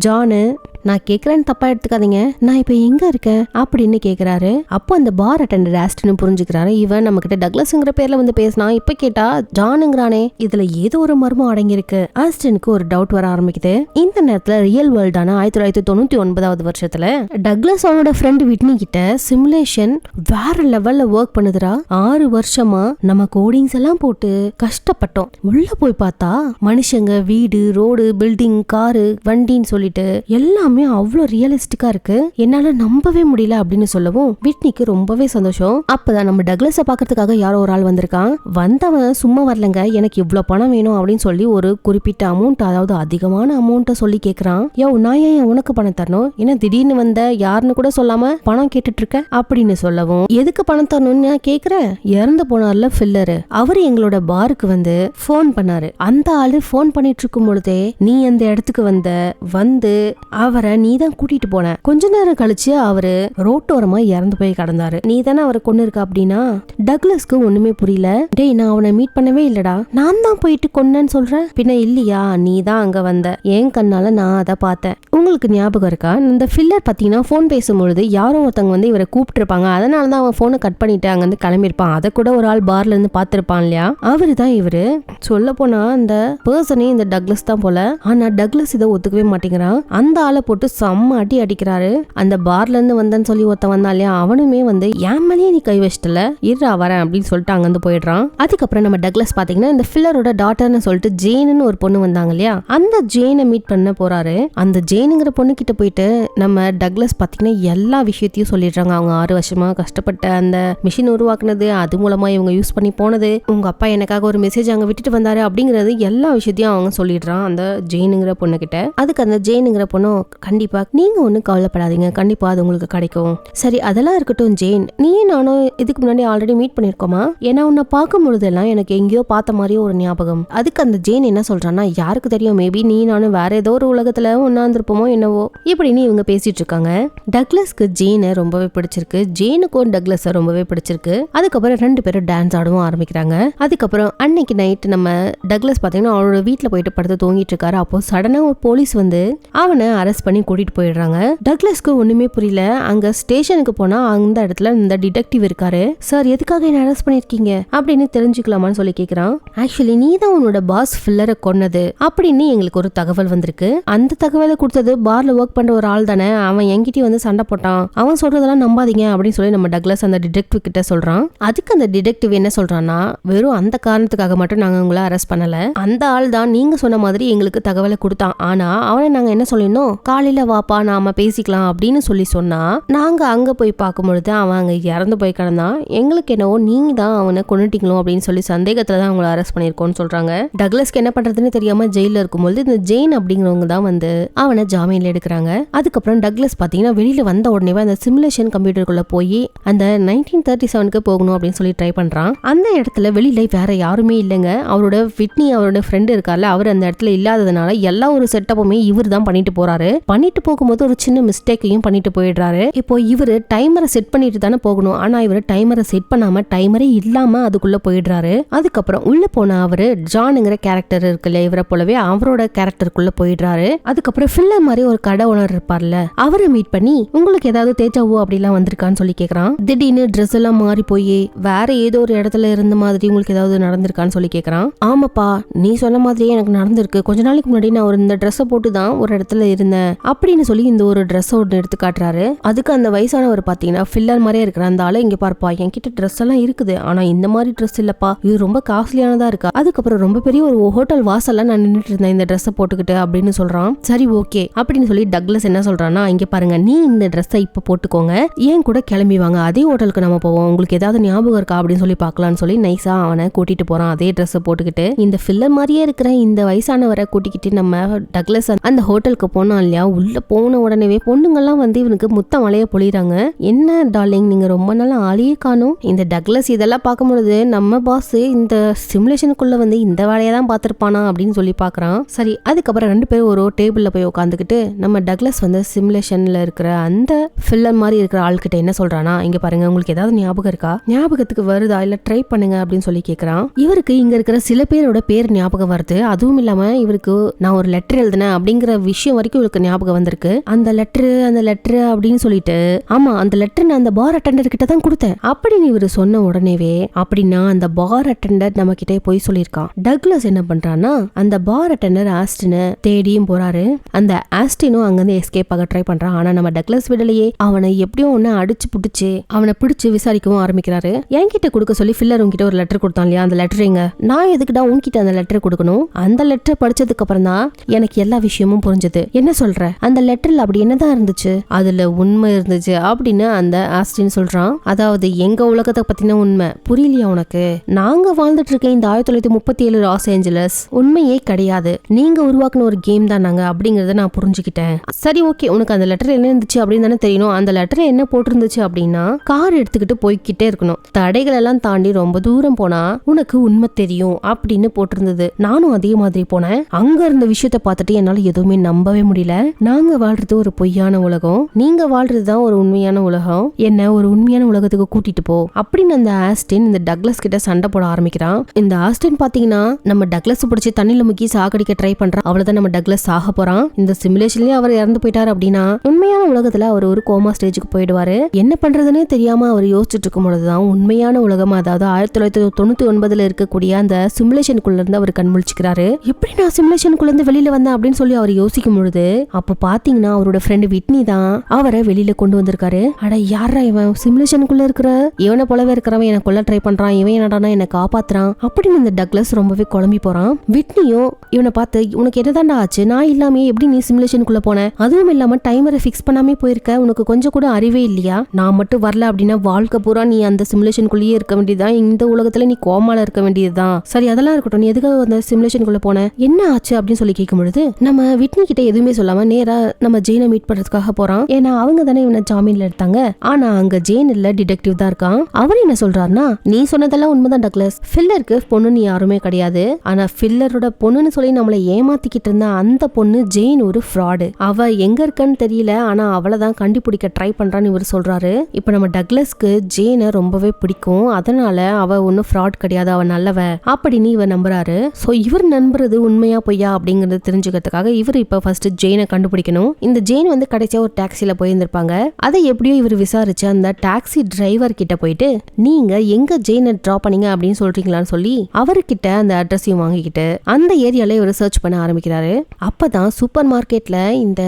ஜானு, நான் கேக்குறேன்னு தப்பா எடுத்துக்காதீங்க, நான் இப்ப எங்க இருக்கேன் அப்படின்னு கேக்குறாரு. அப்போ அந்த பார் அட்டெண்டர் ஆஸ்டின் புரிஞ்சுக்கிறாரு, இவன் நம்ம கிட்ட டக்ளஸ்ங்கிற பேர்ல வந்து பேசினான், இப்ப கேட்டா ஜானுங்கிறானே, இதுல ஏதோ ஒரு மர்மம் அடங்கி இருக்கு. ஆஸ்டினுக்கு ஒரு டவுட் வர ஆரம்பிக்குது. இந்த நேரத்துல ரியல் வேர்ல்டான 1999 வருஷத்துல டக்ளஸ் அவனோட ஃப்ரெண்ட் விட்னி கிட்ட சிமுலேஷன் வேற லெவல்ல ஒர்க் பண்ணுதுரா. 6 வருஷமா நம்ம கோடிங்ஸ் எல்லாம் போட்டு கஷ்டப்பட்டோம். உள்ள போய் பார்த்தா மனுஷங்க, வீடு, ரோடு, பில்டிங், காரு, வண்டின்னு சொல்லிட்டு எல்லாம் அவ்வளவு ரியலிஸ்டிக்கா இருக்கு, என்னால நம்பவே முடியல அப்படின்னு சொல்லவும் விட்னிக்கு ரொம்பவே சந்தோஷம். அப்பதான் நம்ம டக்ளஸ பாக்கிறதுக்காக யாரோ ஒரு ஆள் வந்திருக்கான். வந்தவன் சும்மா வரலங்க, எனக்கு இவ்வளவு பணம் வேணும் அப்படின்னு சொல்லி ஒரு குறிப்பிட்ட அமௌண்ட், அதாவது அதிகமான அமௌண்ட்டை சொல்லி கேக்குறான். நான் ஏன் உனக்கு பணம் தரணும், ஏன்னா திடீர்னு வந்த, யாருன்னு கூட சொல்லாம பணம் கேட்டுட்டு இருக்க அப்படின்னு சொல்லவும், எதுக்கு பணம் தரணும்னு நான் கேக்குறேன், இறந்து போனார்ல ஃபில்லரு, அவரு எங்களோட பாருக்கு வந்து போன் பண்ணாரு. அந்த ஆளு போன் பண்ணிட்டு இருக்கும் பொழுதே நீ அந்த இடத்துக்கு வந்து அவரை நீ தான் கூட்டிட்டு போன. கொஞ்ச நேரம் கழிச்சு அவரு ரோட்டோரமா இறந்து போய் கிடந்தாரு. நீ தானே அவரை கொண்டு இருக்க அப்படின்னா டக்ளஸ்க்கு ஒண்ணுமே புரியல. டேய், நான் அவனை மீட் பண்ணவே இல்லடா, நான் தான் போயிட்டு கொன்னேன்னு சொல்றேன். பின்ன இல்லையா, நீ தான் அங்க வந்த, என் கண்ணால நான் அதை பார்த்தேன். உங்களுக்கு ஞாபகம் இருக்கா, இந்த ஃபில்லர் பாத்தீங்கன்னா போன் பேசும்பொழுது யாரோ ஒருத்தவங்க வந்து இவரை கூப்பிட்டு இருப்பாங்க, அதனாலதான் அவன் போனை கட் பண்ணிட்டு அங்க இருந்து கிளம்பிருப்பான். அதை கூட ஒரு ஆள் பார்ல இருந்து பாத்திருப்பான் இல்லையா, அவரு தான் இவரு. சொல்ல போனா அந்த பர்சனே இந்த டக்ளஸ் தான் போல. ஆனா டக்ளஸ் இதை ஒத்துக்கவே மாட்டேங்கிறான். அந்த ஆளை போட்டு செம்ம அடி அடிக்கிறாரு. அந்த பார்ல இருந்து வந்தேன்னு சொல்லி ஒருத்த வந்தான் இல்லையா, அவனுமே வந்து என் மேலேயே நீ கை வச்சிட்டல, இருறா வரேன் அப்படின்னு சொல்லிட்டு அங்க இருந்து போயிடுறான். அதுக்கப்புறம் நம்ம டக்ளஸ் பாத்தீங்கன்னா இந்த ஃபில்லரோட டாட்டர்னு சொல்லிட்டு ஜேன்னு ஒரு பொண்ணு வந்தாங்க இல்லையா, அந்த ஜேனை மீட் பண்ண போறாரு. அந்த ஜேனுங்கிற பொண்ணு கிட்ட போயிட்டு நம்ம டக்ளஸ் பாத்தீங்கன்னா எல்லா விஷயத்தையும் சொல்லிடுறாங்க. அவங்க 6 வருஷமா கஷ்டப்பட்ட அந்த மிஷின் உருவாக்குனது, அது மூலமா இவங்க யூஸ் பண்ணி போனது, உங்க அப்பா எனக்காக ஒரு மெசேஜ் அங்க விட்டுட்டு வந்தாரு அப்படிங்கறது எல்லா விஷயத்தையும் அவங்க சொல்லிடுறான் அந்த ஜேனுங்கிற பொண்ணு கிட்ட. அதுக்கு அந்த ஜேனுங்கிற பொண்ணும், கண்டிப்பா நீங்க ஒன்னும் கவலைப்படாதீங்க, கண்டிப்பா அது உங்களுக்கு கிடைக்கும். சரி அதெல்லாம் இருக்கட்டும் ஜேன், நீ நானும் இதுக்கு முன்னாடி ஆல்ரெடி மீட் பண்ணிருக்கோமா, ஏன்னா உன்னை பார்க்கும் பொழுதெல்லாம் எனக்கு எங்கேயோ பார்த்த மாதிரியே ஒரு ஞாபகம். அதுக்கு அந்த ஜேன் என்ன சொல்றான்னா, யாருக்கு தெரியும், மேபி நீ நானும் வேற ஏதோ ஒரு உலகத்துல ஒன்னாந்திருப்போமோ என்னவோ இப்படின்னு இவங்க பேசிட்டு இருக்காங்க. டக்ளஸ்க்கு ஜேனை ரொம்பவே பிடிச்சிருக்கு, ஜேனுக்கும் டக்ளஸ் ரொம்பவே பிடிச்சிருக்கு. அதுக்கப்புறம் 2 பேரும் டான்ஸ் ஆடவும் ஆரம்பிக்கிறாங்க. அதுக்கப்புறம் அன்னைக்கு நைட் நம்ம டக்ளஸ் பாத்தீங்கன்னா அவரோட வீட்டுல போயிட்டு படுத்து தூங்கிட்டு இருக்காரு. அப்போ சடனா ஒரு போலீஸ் வந்து அவனை அரெஸ்ட் பண்ணி கூட்டிட்டு போயிடுறாங்க. டக்ளஸ்க்கு ஒண்ணுமே புரியல. அங்க ஸ்டேஷனுக்கு போனா அந்த இடத்துல இந்த டிடெக்டிவ் இருக்காரு. சார் எதுக்காக என்ன அரெஸ்ட் பண்ணிருக்கீங்க அப்படின்னு தெரிஞ்சுக்கலாமான்னு சொல்லி கேக்குறான். ஆக்சுவலி நீ தான் உன்னோட பாஸ் ஃபில்லரை கொன்னது அப்படின்னு எங்களுக்கு ஒரு தகவல் வந்திருக்கு. அந்த தகவலை கொடுத்தது பார்ல ஒர்க் பண்ற ஒரு ஆள் தானே, அவன் என்கிட்ட வந்து சண்டை போட்டான், அவன் சொல்றதெல்லாம் நம்பாதீங்க அப்படின்னு சொல்லி நம்ம டக்ளஸ் அந்த டிடெக்டிவ் கிட்ட சொல்றான். அதுக்கு அந்த டிடெக்டிவ் என்ன சொல்றான்னா, வெறும் அந்த காரணத்துக்காக மட்டும் நாங்க உங்களை அரெஸ்ட் பண்ணல, அந்த ஆள் தான் நீங்க சொன்ன மாதிரி எங்களுக்கு தகவலை கொடுத்தான். ஆனா அவனை நாங்க என்ன சொல்லிருந்தோம், காலையில வாப்பா நாம பேசிக்கலாம் அப்படின்னு சொல்லி சொன்னா, நாங்க அங்க போய் பார்க்கும் பொழுது அவன் அங்க இறந்து போய் கிடந்தான். எங்களுக்கு என்னவோ நீங்க தான் அவனை கொன்னுட்டீங்களோ அப்படின்னு சொல்லி சந்தேகத்துலதான் அவங்களை அரெஸ்ட் பண்ணிருக்கோம்னு சொல்றாங்க. டக்ளஸ்க்கு என்ன பண்றதுன்னு தெரியாம ஜெயில இருக்கும்போது இந்த ஜெயின் அப்படிங்கிறவங்க தான் வந்து அவனை ஜாமீன்ல எடுக்கிறாங்க. அதுக்கப்புறம் டக்ளஸ் பாத்தீங்கன்னா வெளியில வந்த உடனே அந்த சிமுலேஷன் கம்ப்யூட்டருக்குள்ள போய் அந்த 1937க்கு போகணும் அப்படின்னு சொல்லி ட்ரை பண்றான். அந்த இடத்துல வெளியில வேற யாருமே இல்லைங்க. அவரோட விட்னி அவரோட ஃப்ரெண்ட் இருக்கார்ல, அவர் அந்த இடத்துல இல்லாததுனால எல்லா ஒரு செட்டப்புமே இவர் தான் பண்ணிட்டு போறாரு. பண்ணிட்டு போகும்போது ஒரு சின்ன மிஸ்டேக்கையும் பண்ணிட்டு போயிடுறாரு. இப்போ இவரு டைமரை செட் பண்ணிட்டு தானே போகணும், ஆனா இவரு டைமரை செட் பண்ணாம டைமரே இல்லாம அதுக்குள்ள போயிடுறாரு. அதுக்கப்புறம் உள்ள போன அவரு ஜானுங்கிற கேரக்டர் இருக்குல்ல, இவரை போலவே அவரோட கேரக்டருக்குள்ள போயிடுறாரு. அதுக்கப்புறம் ஃபில்லர் மாதிரி ஒரு கடை ஓனர் இருப்பார்ல, அவரை மீட் பண்ணி உங்களுக்கு ஏதாவது தேஜாவோ அப்படிலாம் வந்திருக்கான்னு சொல்லி கேக்குறான். திடீர்னு ட்ரெஸ் எல்லாம் மாறி போய் வேற ஏதோ ஒரு இடத்துல இருந்த மாதிரி உங்களுக்கு ஏதாவது நடந்திருக்கான்னு சொல்லி கேக்குறான். ஆமாப்பா, நீ சொன்ன மாதிரியே எனக்கு நடந்திருக்கு. கொஞ்ச நாளைக்கு முன்னாடி நான் ஒரு இந்த ட்ரெஸ்ஸை போட்டு தான் ஒரு இடத்துல இருந்தேன் அப்படின்னு சொல்லி இந்த ஒரு ட்ரெஸ் ஒன்று எடுத்து காட்டுறாரு. அதுக்கு அந்த வயசானவர் பாத்தீங்கன்னா ஃபில்லர் மாதிரியே இருக்கிற அந்த ஆளு, இங்க பாருப்பா என்கிட்ட ட்ரெஸ் எல்லாம் இருக்குது, ஆனா இந்த மாதிரி ட்ரெஸ் இல்லப்பா, இது ரொம்ப காஸ்ட்லியானதா இருக்கா. அதுக்கப்புறம் ரொம்ப பெரிய ஒரு ஹோட்டல் வாசல்ல நான் நின்றுட்டு இருந்தேன் இந்த ட்ரெஸ்ஸை போட்டுக்கிட்டு அப்படின்னு சொல்றான். சரி ஓகே அப்படின்னு சொல்லி டக்ளஸ் என்ன சொல்றான்னா, இங்க பாருங்க நீ இந்த ட்ரெஸ்ஸை இப்ப போட்டுக்கோங்க, ஏன் கூட கிளம்பி வாங்க, அதே ஹோட்டலுக்கு நம்ம போவோம், உங்களுக்கு ஏதாவது ஞாபகம் இருக்கா அப்படின்னு சொல்லி பாக்கலாம்னு சொல்லி நைஸா அவனை கூட்டிட்டு போறான். அதே ட்ரெஸ்ஸை போட்டுக்கிட்டு இந்த ஃபில்லர் மாதிரியே இருக்கிற இந்த வயசானவரை கூட்டிக்கிட்டு நம்ம டக்ளஸ் அந்த ஹோட்டலுக்கு போனா இல்லையா, உள்ள போன உடனே பொண்ணுங்கெல்லாம் வந்து இவனுக்கு முத்த மலைய பொழிறாங்க. என்ன டார்லிங் நீங்க ரொம்ப நாள் ஆளையே காணும். இந்த டக்ளஸ் இதெல்லாம் பார்க்கும்பொழுது நம்ம பாஸ் இந்த சிமுலேஷனுக்குள்ள வந்து இந்த வேலையை தான் பார்த்திருப்பானா அப்படின்னு சொல்லி பாக்குறான். சரி, அதுக்கப்புறம் ரெண்டு பேரும் ஒரு டேபிள்ல போய் உட்காந்துக்கிட்டு நம்ம டக்ளஸ் வந்து சிமுலேஷன்ல இருக்கிற அந்த ஃபில்லர் மாதிரி இருக்கிற ஆள்கிட்ட என்ன சொல்றானா, இங்க பாருங்க உங்களுக்கு ஏதாவது ஞாபகம் இருக்கா, ஞாபகத்துக்கு வருதா, இல்ல ட்ரை பண்ணுங்க அப்படின்னு சொல்லி கேக்குறான். இவருக்கு இங்க இருக்கிற சில பேரோட பேர் ஞாபகம் வருது. அதுவும் இல்லாம இவருக்கு நான் ஒரு லெட்டர் எழுதினேன் அப்படிங்கிற விஷயம் வரைக்கும் இவருக்கு ஞாபகம் வந்திருக்கு. அந்த லெட்டர் அப்படின்னு சொல்லிட்டு, ஆமா அந்த லெட்டர் நான் அந்த பார் அட்டெண்டர் கிட்ட தான் கொடுத்தேன் அப்படின்னு இவரு சொன்ன உடனேவே, அப்படின்னா அந்த பார் அட்டெண்டர் நம்ம கிட்டே போய் சொல்லியிருக்கான். டக்ளஸ் என்ன பண்றான்னா அந்த பார் அட்டெண்டர் ஆஸ்டினை தேடியும் போறாரு. அந்த ஆஸ்டினும் அங்கிருந்து எஸ்கேப் ஆக ட்ரை பண்றான். ஆனா நம்ம டக்ளஸ் விடலையே, அவனை எப்படியும் ஒன்னு அடிச்சு புடிச்சு அவனை பிடிச்சு விசாரிக்கவும் ஆரம்பிக்கிறாரு. என்கிட்ட கொடுக்க சொல்லி ஃபில்லர் உன்கிட்ட ஒரு லெட்டர் கொடுத்தான் இல்லையா, அந்த லெட்டர் எங்க, நான் எதுக்குடா உன்கிட்ட அந்த லெட்டர் கொடுக்கணும், அந்த லெட்டர் படிச்சதுக்கு அப்புறம் தான் எனக்கு எல்லா விஷயமும் புரிஞ்சது. என்ன சொல்ற, அந்த லெட்டர்ல அப்படி என்னதான் இருந்துச்சு, அதுல உண்மை இருந்துச்சு அப்படின்னு அந்த ஆஸ்டின் சொல்றான். அதாவது எங்க உலகத்தை பத்தின உண்மை புரியலையா உனக்கு, நாங்க வாழ்ந்துட்டு இருக்க இந்த 1937 லாஸ் ஏஞ்சலஸ் உண்மையே கிடையாது, நீங்க உருவாக்குன ஒரு கேம் தான் நாங்க அப்படிங்கறத நான் புரிஞ்சுக்கிட்டேன். சரி ஓகே, உனக்கு அந்த லெட்டர் என்ன இருந்துச்சு அப்படின்னு தானே தெரியணும். அந்த லெட்டர் என்ன போட்டிருந்துச்சு அப்படின்னா, கார் எடுத்துக்கிட்டு போய்கிட்டே இருக்கணும், தடைகள் எல்லாம் தாண்டி ரொம்ப தூரம் போனா உனக்கு உண்மை தெரியும் அப்படின்னு போட்டிருந்தது. நானும் அதே மாதிரி போனேன். அங்க இருந்த விஷயத்த பார்த்துட்டு என்னால எதுவுமே நம்பவே முடியல. நாங்க வாழ்றது ஒரு பொய்யான உலகம், நீங்க வாழ்றதுதான் ஒரு உண்மையான உலகம், என்ன ஒரு உண்மையான உலகத்துக்கு கூட்டிட்டு போ அப்படின்னு அந்த ஆஸ்டின் இந்த டக்ளஸ் கிட்ட சண்டை போட ஆரம்பிக்கிறான். இந்த ஆஸ்டின் பாத்தீங்கன்னா நம்ம டக்ளஸ் பிடிச்சி தண்ணில முக்கி சாகடிக்க ட்ரை பண்றான். அவ்வளவுதான் நம்ம டக்ளஸ் சாக போறான். இந்த சிமுலேஷன்லயே அவர் இறந்து போயிட்டாரு அப்படின்னா உண்மையான உலகத்துல அவர் ஒரு கோமா ஸ்டேஜுக்கு போயிடுவாரு. என்ன பண்றதுன்னே தெரியாம அவர் யோசிச்சுட்டு இருக்கும் பொழுதுதான் உண்மையான உலகம், அதாவது 1999 இருக்கக்கூடிய அந்த சிமுலேஷனுக்குள்ள இருந்து அவர் கண்முழிச்சுக்கிறாரு. எப்படி நான் சிமுலேஷனுக்குள்ள இருந்து வெளியில வந்தேன் அப்படின்னு சொல்லி அவர் யோசிக்கும் பொழுது அப்ப பாத்தீங்கன்னா அவரோட ஃப்ரெண்டு விட்னி தான் அவரை வெளியில கொண்டு வந்திருக்காரு. அட யாரா இவன், சிமுலேஷனுக்குள்ள இருக்கிற இவனை போலவே இருக்கிறவன் என்ன கொல்ல ட்ரை பண்றான், இவன் என்னடானா என்ன காப்பாத்துறான் அப்படின்னு இந்த டக்ளஸ் ரொம்பவே குழம்பி போறான். விட்னியும் இவனை பார்த்து உனக்கு என்னதான்டா ஆச்சு, நான் இல்லாமே எப்படி நீ சிமுலேஷனுக்குள்ள போன, அதுவும் இல்லாம டைமரை ஃபிக்ஸ் பண்ணாமே போயிருக்க, உனக்கு கொஞ்சம் கூட அறிவே இல்லையா, நான் மட்டும் வரல அப்படின்னா வாழ்க்கை பூரா நீ அந்த சிமுலேஷனுக்குள்ளேயே இருக்க வேண்டியதுதான், இந்த உலகத்துல நீ கோமால இருக்க வேண்டியதுதான். சரி அதெல்லாம் இருக்கட்டும், நீ எதுக்காக அந்த சிமுலேஷனுக்குள்ள போன, என்ன ஆச்சு அப்படின்னு சொல்லி கேட்கும் பொழுது நம்ம விட்னி கிட்ட எதுவுமே சொல்லாம நேரா நம்ம ஜெயினை மீட் பண்றதுக்காக போறான். ஏன்னா அவங்க தானே இவனை ஜாமீன்ல எடுத்தாங்க. ஆனா அங்க ஜெயின் இல்ல, டிடெக்டிவ் தான் இருக்கான். அவர் என்ன சொல்றாருன்னா, நீ சொன்னதெல்லாம் உண்மைதான் டக்ளஸ், ஃபில்லருக்கு பொண்ணுன்னு யாருமே கிடையாது, ஆனா ஃபில்லரோட பொண்ணுன்னு சொல்லி நம்மளை ஏமாத்திக்கிட்டு இருந்த அந்த பொண்ணு ஜெயின் ஒரு ஃப்ராடு, அவ எங்க இருக்கன்னு தெரியல, ஆனா அவளதான் கண்டுபிடிக்க ட்ரை பண்றான்னு இவர் சொல்றாரு. இப்ப நம்ம டக்ளஸ்க்கு ஜெயினை ரொம்பவே பிடிக்கும், அதனால அவ ஒன்னும் ஃப்ராட் கிடையாது, அவ நல்லவ அப்படின்னு இவர் நம்புறாரு. சோ இவர் நம்புறது உண்மையா பொய்யா அப்படிங்கறது தெரிஞ்சுக்கிறதுக்காக இவர் இப்ப ஃபர்ஸ்ட் ஜெயினை கண்டுபிடிக்கணும். இந்த ஜெயின் வந்து கடைசியா ஒரு டாக்ஸில போயிருந்திருப்பாங்க. அதை எப்படியோ இவர் விசாரிச்சு அந்த டாக்ஸி டிரைவர் கிட்ட போயிட்டு நீங்க எங்க ஜெயினை டிராப் பண்ணீங்க அப்படின்னு சொல்றீங்களான்னு சொல்லி அவர்கிட்ட அந்த அட்ரஸையும் வாங்கிக்கிட்டு அந்த ஏரியால இவர் சர்ச் பண்ண ஆரம்பிக்கிறாரு. அப்பதான் சூப்பர் மார்க்கெட்ல இந்த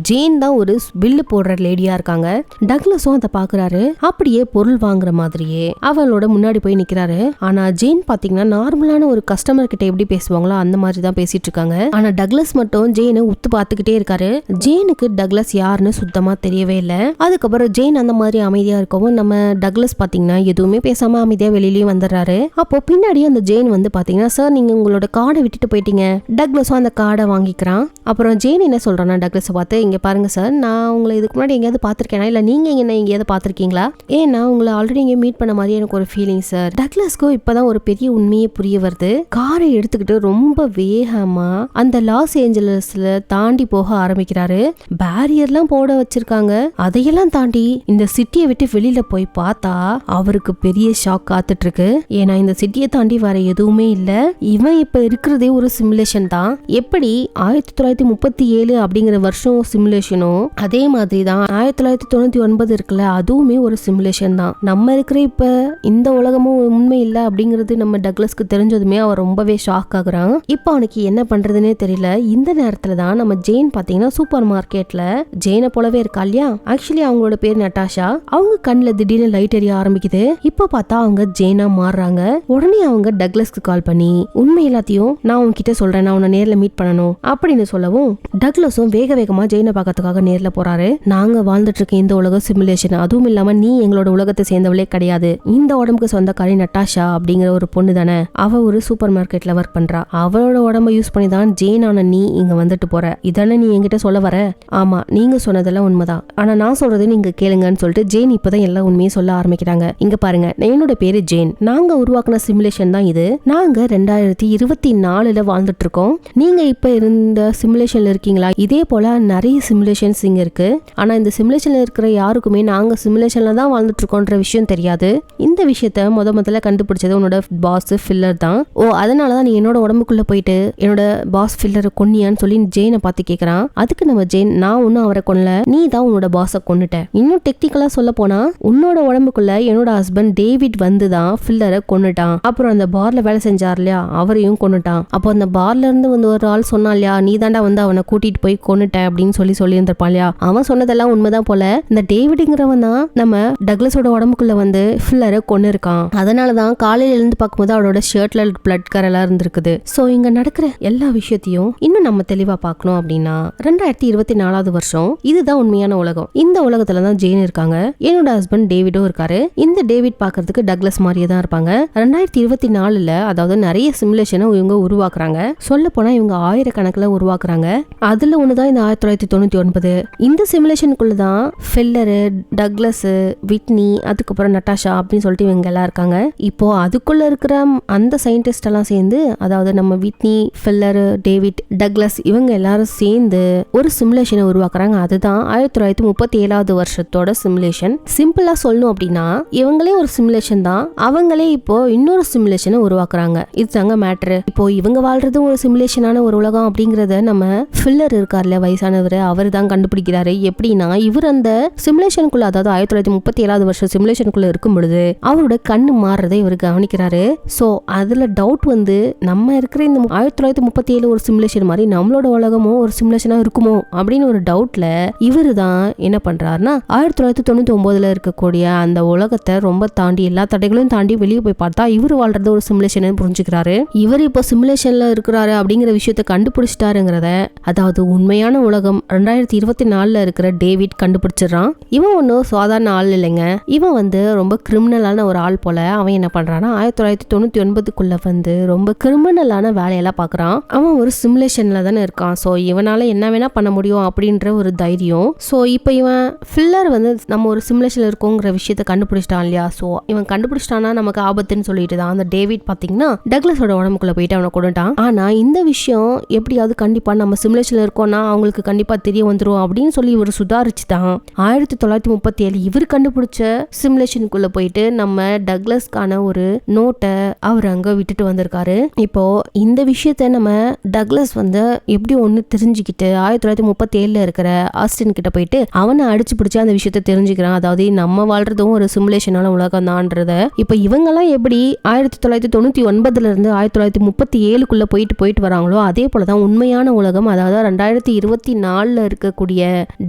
ஜெயின் தான் ஒரு பில்லு போடுற லேடியா இருக்காங்க. டக்ளஸும் அதை பாக்குறாரு. அப்படியே பொருள் வாங்குற மாதிரியே அவளோட முன்னாடி போய் நிக்கிறாரு. ஆனா ஜெயின் பாத்தீங்கன்னா நார்மலான ஒரு கஸ்டமர் கிட்ட எப்படி பேசுவாங்களோ அந்த மாதிரி தான் பேசிட்டு இருக்காங்க. ஆனா டக்ளஸ் மட்டும் ஜெயினை உத்து பாத்துக்கிட்டே இருக்காரு. ஜெயினுக்கு டக்ளஸ் யாருன்னு சுத்தமா தெரியவே இல்ல. அதுக்கப்புறம் ஜெயின் அந்த மாதிரி அமைதியா இருக்கவும் நம்ம டக்ளஸ் பாத்தீங்கன்னா எதுவுமே பேசாம அமைதியா வெளியிலயும் வந்துடுறாரு. அப்போ பின்னாடி அந்த ஜெயின் வந்து பாத்தீங்கன்னா, சார் நீங்க உங்களோட கார்டை விட்டுட்டு போயிட்டீங்க. டக்ளஸும் அந்த கார்டை வாங்கிக்கிறான். அப்புறம் ஜெயின் என்ன சொல்றான்னா டக்ளஸை பார்த்து, இங்க பாருங்க சார், நான் உங்களை இதுக்கு முன்னாடி எங்கேயாவது பாத்திருக்கேனா, இல்ல நீங்க என்ன எங்கேயாவது பாத்திருக்கீங்களா, ஏன்னா உங்களை ஆல்ரெடி இங்கே மீட் பண்ண மாதிரி எனக்கு ஒரு ஃபீலிங் சார். டக்ளஸ்க்கு இப்பதான் ஒரு பெரிய உண்மையே புரிய வருது. காரை எடுத்துக்கிட்டு ரொம்ப வேகமா அந்த லாஸ் ஏஞ்சலஸ்ல தாண்டி போக ஆரம்பிக்கிறாரு. பேரியர்லாம் போட வச்சிருக்காங்க. அதையெல்லாம் தாண்டி இந்த சிட்டியை விட்டு வெளியில போய் பார்த்தா அவருக்கு பெரிய ஷாக் காத்துட்டு இருக்கு. ஏன்னா இந்த சிட்டியை தாண்டி வேற எதுவுமே இல்ல. இவன் இப்ப இருக்கிறதே ஒரு சிமுலேஷன் தான். எப்படி 1937 அப்படிங்கிற வருஷம் சிமுலேஷனோ அதே மாதிரி தான் 1999 இருக்குல்ல, அதுவுமே ஒரு சிமுலேஷன் தான். நம்ம இருக்கிற இப்ப இந்த உலகமும் உண்மை இல்ல அப்படிங்கிறது நம்ம டக்ளஸ்க்கு தெரிஞ்சதுமே அவர் ரொம்பவே ஷாக் ஆகுறான். இப்போ அவனுக்கு என்ன பண்றதுன்னே தெரியல. இந்த நேரத்துல தான் நம்ம ஜெயின் பாத்தீங்கன்னா சூப்பர் மார்க்கெட்ல ஜெயினை போலவே இருக்கா இல்லையா, ஆக்சுவலி அவங்களோட பேர் நட்டாஷா. அவங்க கண்ணுல திடீர்னு லைட் எரிய ஆரம்பிக்குது. இப்ப பார்த்தா அவங்க ஜெயினா மாறுறாங்க. உடனே அவங்க டக்ளஸ்க்கு கால் பண்ணி உண்மை எல்லாத்தையும் நான் உன்கிட்ட சொல்றேன், நான் உன்னை நேர்ல மீட் பண்ணணும் அப்படின்னு சொல்லவும் டக்ளஸும் வேக வேகமா ஜெயினை பார்க்கறதுக்காக நேர்ல போறாரு. நாங்க வாழ்ந்துட்டு இருக்க இந்த உலகம் சிமுலேஷன், அதுவும் இல்லாம நீ எங்களோட உலகத்தை சேர்ந்தவளே கிடையாது. இந்த உடம்புக்கு சொந்தக்காரி நட்டாஷா அப்படிங்கிற ஒரு பொண்ணு தானே, அவ ஒரு சூப்பர் மார்க்கெட்ல ஒர்க் பண்றா. அவளோட உடம்ப யூஸ் பண்ணி தான் ஜெயினான நீ இங்க வந்துட்டு போற. இதானே நீ என்கிட்ட சொல்ல வர? ஆமா, நீங்க சொன்னதெல்லாம் உண்மைதான். ஆனா நான் சொல்றது நீங்க கேளுங்கன்னு சொல்லிட்டு ஜெயின் இப்பதான் எல்லா உண்மையும் சொல்ல ஆரம்பிக்கிறாங்க. இங்க பாருங்க, என்னோட பேரு ஜெயின். நாங்க உருவாக்குன சிமுலேஷன் தான் இது. நாங்க 2024 வாழ்ந்துட்டு இருக்கோம். நீங்க இப்ப இருந்த சிமுலேஷன்ல இருக்கீங்களா? இதே போல நிறைய சிமுலேஷன்ஸ் இங்க இருக்கு. ஆனா இந்த சிமுலேஷன்ல இருக்கிற யாருக்குமே நாங்க சிமுலேஷன்ல தான் வாழ்ந்துட்டு இருக்கோன்ற விஷயம் தெரியாது. இந்த விஷயத்த முதல்ல கண்டுபிடிச்சது உன்னோட பாஸ் ஃபில்லர் தான். ஓ, அதனாலதான் நீ என்னோட உடம்புக்குள்ள போயிட்டு என்னோட பாஸ் ஃபில்லரை கொன்னியான்னு சொல்லி ஜெயினை பார்த்து கேக்குறான். அதுக்கு நம்ம ஜெயின், நான் ஒன்னும் அவரை கொன்னல, நீ தான் உன்னோட பாஸை கொன்னுட்ட. இன்னும் டெக்னிக்கலா சொல்ல போனா உன்னோட உடம்புக்குள்ள என்னோட ஹஸ்பண்ட் டேவிட் வந்துதான் ஃபில்லரை கொன்னுட்டான். அப்புறம் அந்த பார்ல வேலை செஞ்சார் இல்லையா, அவரையும் கொன்னுட்டான். அப்போ அந்த பார்ல இருந்து வந்து ஒரு ஆள் சொன்னா இல்லையா, நீ தாண்டா வந்து அவனை கூட்டிட்டு போய் கொன்னுட்ட அப்படின்னு சொல்லி இருந்திருப்பான் இல்லையா, அவன் சொன்னதெல்லாம் உண்மைதான் போல. இந்த டேவிட்ங்கிறவன் தான் நம்ம டக்ளஸோட உடம்புக்குள்ள வந்து ஃபில்லரை கொன்னு இருக்கான். அதனாலதான் காலையில இருந்து பார்க்கும்போது அவளோட ஷர்ட்ல பிளட் கரெல்லாம் இருந்திருக்குது. சோ இங்க நடக்கிற எல்லா விஷயத்தையும் இன்னும் நம்ம தெளிவா பார்க்கணும் அப்படின்னா 2024 வருஷம் இதுதான் உண்மையான உலகம். இந்த உலகத்துல தான் ஜெயின் இருக்காங்க. என்னோட ஹஸ்பண்ட் டேவிடும் இருக்காரு. இந்த டேவிட் பாக்குறதுக்கு டக்ளஸ் மாதிரியே தான் இருப்பாங்க. 2024 அதாவது நிறைய சிமுலேஷனை இவங்க உருவாக்குறாங்க. சொல்ல போனா இவங்க ஆயிரக்கணக்கில் உருவாக்குறாங்க. அதுல ஒண்ணுதான் இந்த 1999. இந்த சிமுலேஷனுக்குள்ளதான் ஃபில்லரு, டக்ளஸ், விட்னி, அதுக்கப்புறம் நட்டாஷா அப்படின்னு சொல்லிட்டு இவங்க எல்லாம் இருக்காங்க. இப்போ அதுக்குள்ள இருக்கிற அந்த சயின்டிஸ்ட் எல்லாம் சேர்ந்து, அதாவது நம்ம விட்னி, ஃபில்லரு, டேவிட், டக்ளஸ் இவங்க எல்லாரும் சேர்ந்து ஒரு சிமுலேஷனை உருவாக்குறாங்க. அதுதான் 1937 வருஷத்தோட சிமுலேஷன். சிம்பிளா சொல்லணும் அப்படின்னா இவங்களே ஒரு சிமுலேஷன் தான், அவங்களே இப்போ இன்னொரு சிமுலேஷனை உருவாக்குறாங்க. இதுதாங்க மேட்டரு. இப்போ இவங்க வாழ்றது ஒரு சிமுலேஷனான ஒரு உலகம் அப்படிங்கறத நம்ம ஃபில்லர் இருக்கார்ல வயசானவர், அவர் தான் கண்டுபிடிக்கிறாரு. எப்படின்னா இவர் அந்த சிமுலேஷனுக்குள்ள, அதாவது 1937 வருஷம் சிமுலேஷனுக்குள்ள இருக்கும் பொழுது அவரோட கண்ணு மாறுறதை இவர் கவனிக்கிறாரு. சோ அதுல டவுட் வந்து நம்ம இருக்கிற இந்த 1937 ஒரு சிமுலேஷன் மாதிரி நம்மளோட உலகமும் ஒரு சிமுலேஷனா இருக்குமோ அப்படின்னு ஒரு டவுட்ல இவரு தான் என்ன பண்றாருன்னா 1999 இருக்கக்கூடிய அந்த உலகத்தை ரொம்ப தாண்டி எல்லா தடைகளையும் தாண்டி வெளியே போய் பார்த்தா இவர் வாழ்றது ஒரு சிமுலேஷன் புரிஞ்சுக்கிறாரு. இவர் இப்போ சிமுலேஷன்ல இருக்கிறாரு அப்படிங்கிற விஷயத்த கண்டுபிடிச்சிட்டாருங்கிறத, அதாவது உண்மையான உலகம் 2024 இருக்கிற டேவிட் கண்டுபிடிச்சிடறான். இவன் ஒன்னும் சாதாரண ஆள் இல்லைங்க. இவன் வந்து ரொம்ப கிரிமினலான ஒரு ஆள் போல. அவன் என்ன பண்றான்னா 1999 வந்து ரொம்ப கிரிமினலான வேலையெல்லாம் பாக்குறான். அவன் ஒரு சிமுலேஷன்ல தானே இருக்கான். சோ இவனால என்ன வேணா பண்ண முடியும் அப்படின்ற ஒரு தைரியம். சோ இப்போ இவன் ஃபில்லர் வந்து நம்ம ஒரு சிமுலேஷன்ல இருக்கோங்கிற விஷயத்த கண்டுபிடிச்சிட்டான் இல்லையா. சோ இவன் கண்டுபிடிச்சிட்டானா நமக்கு ஆபத்துன்னு சொல்லிட்டு தான் அந்த டேவிட் பாத்தீங்கன்னா டக்ளஸோட உடம்புக்குள்ள போயிட்டு அவனை கொண்டுட்டான். ஆனா இந்த விஷயம் எப்படியாவது கண்டிப்பா நம்ம சிமுலேஷன்ல இருக்கோம்னா அவங்களுக்கு கண்டிப்பா தெரிய வந்துரும் அப்படின்னு சொல்லி இவர் சுதாரிச்சுதான் 1937 இவர் கண்டுபிடிச்ச சிமுலேஷனுக்குள்ள போயிட்டு நம்ம டக்ளஸ்கான ஒரு நோட்டை அவர் அங்க விட்டுட்டு வந்திருக்காரு. இப்போ இந்த விஷயத்த நம்ம டக்ளஸ் வந்து எப்படி ஒண்ணு தெரிஞ்சுக்கிட்டு 1937 இருக்கிற ஆஸ்டின் கிட்ட போயிட்டு அவனை அடிச்சு பிடிச்சு அந்த விஷயத்த தெரிஞ்சுக்கிறான். அதாவது நம்ம வாழ்றதும் ஒரு சிமுலேஷனான உலகம் தான்றத. இப்ப இவங்கெல்லாம் எப்படி 1999 இருந்து 1937 போயிட்டு வராங்களோ அதே போலதான் உண்மையான உலகம், அதாவது 2024 இருக்கக்கூடிய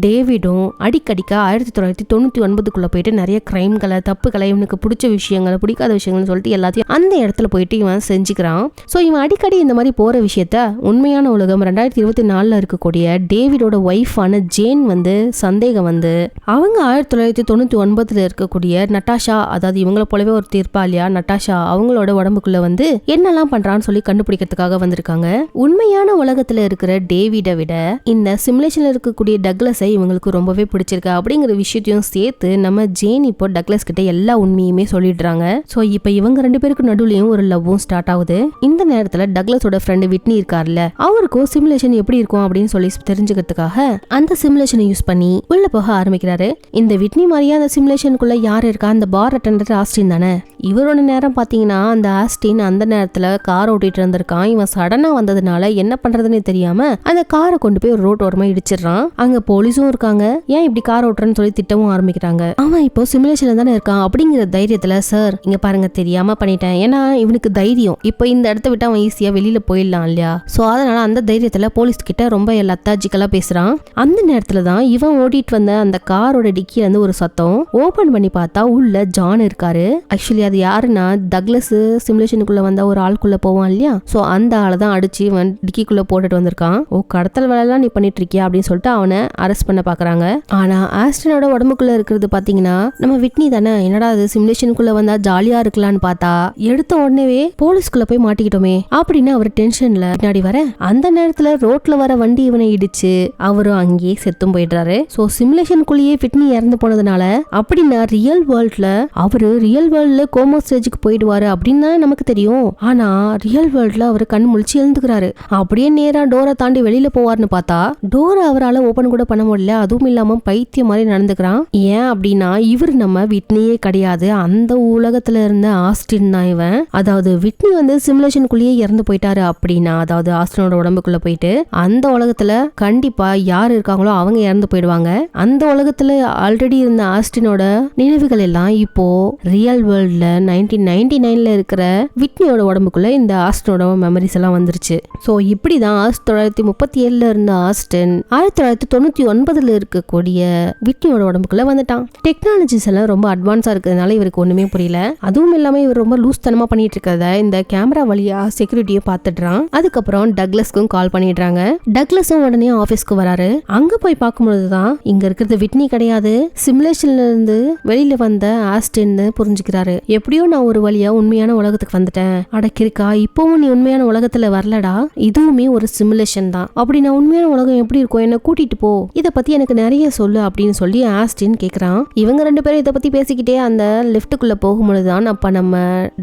டேவிடும் அடிக்கடிக்க 1999 போயிட்டு நிறைய கிரைம்களை, தப்புகளை, இவனுக்கு பிடிச்ச விஷயங்களை, பிடிக்காத விஷயங்கள்னு சொல்லிட்டு எல்லாத்தையும் அந்த இடத்துல போயிட்டு இவன் செஞ்சுக்கிறான். சோ இவன் அடிக்கடி இந்த மாதிரி போற விஷயத்த உண்மையான உலகம் 2024 இருக்கக்கூடிய டேவிடோட ஒய்ஃபான ஜேன் வந்து சந்தேகம் வந்து அவங்க 1999 இருக்கக்கூடிய நட்டாஷா, அதாவது இவங்கள போலவே ஒரு தீர்ப்பாளியா நட்டாஷா, அவங்களோட உடம்புக்குள்ள வந்து என்னெல்லாம் பண்றான்னு சொல்லி கண்டுபிடிக்கிறதுக்காக வந்திருக்காங்க. உண்மையான உலகத்துல இருக்கிற டேவிட விட இந்த சிமுலேஷன்ல இருக்கக்கூடிய டக்ளஸை இவங்களுக்கு ரொம்பவே பிடிச்சிருக்கு அப்படிங்கிற விஷயத்தையும் சேர்த்து நம்ம ஜேன் இப்போ டக்ளஸ் கிட்ட எல்லா உண்மையுமே சொல்லிடுறாங்க. சோ இப்போ இவங்க ரெண்டு பேருக்கு நடுவுலயும் ஒரு லவ்வும் ஸ்டார்ட் ஆகுது. இந்த நேரத்துல டக்ளஸோட ஃப்ரெண்ட் விட்னி இருக்கார்ல, அவருக்கும் சிமுலேஷன் எப்படி இருக்கும் அப்படின்னு போலீஸ் தெரிஞ்சுக்கிறதுக்காக அந்த சிமுலேஷனை யூஸ் பண்ணி உள்ள போக ஆரம்பிக்கிறாரு. இந்த விட்னி மாதிரியே அந்த சிமுலேஷனுக்குள்ள யார் இருக்கா, அந்த பார் அட்டெண்டர் ஆஸ்டின் தானே. இவரோட நேரம் பாத்தீங்கன்னா அந்த ஆஸ்டின் அந்த நேரத்துல கார் ஓட்டிட்டு இருந்திருக்கான். இவன் சடனா வந்ததுனால என்ன பண்றதுன்னு தெரியாம அந்த காரை கொண்டு போய் ஒரு ரோட் ஓரமா இடிச்சிடறான். அங்க போலீஸும் இருக்காங்க. ஏன் இப்படி கார் ஓட்டுறன்னு சொல்லி திட்டவும் ஆரம்பிக்கிறாங்க. அவன் இப்போ சிமுலேஷன்ல தானே இருக்கான் அப்படிங்கிற தைரியத்துல, சார் இங்க பாருங்க தெரியாம பண்ணிட்டேன். ஏன்னா இவனுக்கு தைரியம், இப்போ இந்த இடத்த விட்டு அவன் ஈஸியா வெளியில போயிடலாம் இல்லையா. சோ அதனால அந்த தைரியத்துல போலீஸ் கிட்ட ரொம்ப லத்தாஜிக்கலா பேசுறான். அந்த நேரத்துல தான் இவன் ஓட்டிட்டு வந்த அந்த காரோட டிக்கில இருந்து ஒரு சத்தம். ஓபன் பண்ணி பார்த்தா உள்ள ஜான் இருக்காரு. ஆக்சுவலி அது யாருன்னா டக்ளஸ் சிமுலேஷனுக்குள்ள வந்த ஒரு ஆளுக்குள்ள போவான் இல்லையா. சோ அந்த ஆளை தான் அடிச்சு இவன் டிக்கிக்குள்ள போட்டுட்டு வந்திருக்கான். ஓ கடத்தல் வேலை எல்லாம் நீ பண்ணிட்டு இருக்கியா அப்படின்னு சொல்லிட்டு அவனை அரெஸ்ட் பண்ண பாக்குறாங்க. ஆனா ஆஸ்டினோட உடம்புக்குள்ள இருக்கிறது பாத்தீங்கன்னா நம்ம விட்னி தானே. என்னடா அது சிமுலேஷனுக்குள்ள வந்தா ஜாலியா இருக்கலாம்னு பார்த்தா எடுத்த உடனே போலீஸ்குள்ள போய் மாட்டிக்கிட்டோமே அப்படின்னு அவர் டென்ஷன்ல பின்னாடி வர அந்த நேரத்துல ரோட்ல வர வண்டி இவனை இடிச்சு அவரும் அங்கேயே செத்தும் போயிடுறாரு. சோ சிமுலேஷனுக்குள்ளேயே விட்னி இறந்து போனதுனால அப்படின்னா ரியல் வேர்ல்ட்ல அவரு ரியல் வேர்ல்ட்ல கோமா ஸ்டேஜுக்கு போயிடுவாரு அப்படின்னு தான் நமக்கு தெரியும். ஆனா ரியல் வேர்ல்ட்ல அவரு கண் முழிச்சு எழுந்துக்கிறாரு. அப்படியே நேரா டோரை தாண்டி வெளியில போவார்னு பார்த்தா டோரை அவரால் ஓபன் கூட பண்ண முடியல. அதுவும் இல்லாம பைத்தியம் மாதிரி நடந்துக்கிறான். ஏன் அப்படின்னா இவர் நம்ம விட்னியே கிடையாது, அந்த உலகத்துல இருந்த ஆஸ்டின் தான் இவன். அதாவது விட்னி வந்து சிமுலேஷனுக்குள்ளேயே இறந்து போயிட்டாரு அப்படின்னா, அதாவது ஆஸ்டினோட உடம்புக்குள்ள போயிட்டு அந்த உலகத்துல கண்டிப்பா யார் இருக்காங்களோ அவங்க இறந்து போயிடுவாங்க. அந்த உலகத்துல ஆல்ரெடி இருந்த ஆஸ்டினோட நினைவுகள் எல்லாம் இப்போ ரியல் வேர்ல்ட்ல 1999ல இருக்கிற விட்னியோட உடம்புக்குள்ள இந்த ஆஸ்டினோட மெமரிஸ் எல்லாம் வந்துருச்சு. சோ இப்படிதான் 1937ல இருந்த ஆஸ்டின் 1999ல இருக்கக்கூடிய விட்னியோட உடம்புக்குள்ள வந்துட்டான். டெக்னாலஜிஸ் எல்லாம் ரொம்ப அட்வான்ஸா இருக்கிறதுனால இவருக்கு ஒண்ணுமே புரியல. அதுவும் இல்லாம இவர் ரொம்ப லூஸ் தனமா பண்ணிட்டு இருக்கிறத இந்த கேமரா வழியா செக்யூரிட்டியும் பாத்துடுறான். அதுக்கப்புறம் டக்ளஸ்க்கும் கால் பண்ணிடுறாங்க. டக்ளஸும் உடனே ஆபீஸ்க்கு வராரு. அங்க போய் பார்க்கும்போதுதான் இங்க இருக்கிறது விட்னி கிடையாது, சிமுலேஷன்ல இருந்து வெளியில வந்த ஆஸ்டின் புரிஞ்சுக்கிறாரு. எப்படியோ நான் ஒரு வழியா உண்மையான உலகத்துக்கு வந்துட்டேன். அடக்கிருக்கா, இப்பவும் நீ உண்மையான உலகத்துல வரலடா, இதுவுமே ஒரு சிமுலேஷன் தான். அப்படி நான் உண்மையான உலகம் எப்படி இருக்கும், என்ன கூட்டிட்டு போ, இத பத்தி எனக்கு நிறைய சொல்லு அப்படின்னு சொல்லி ஆஸ்டின் கேக்குறான். இவங்க ரெண்டு பேரும் இதை பத்தி பேசிக்கிட்டே அந்த லிப்டுக்குள்ள போகும்பொழுதுதான் அப்ப நம்ம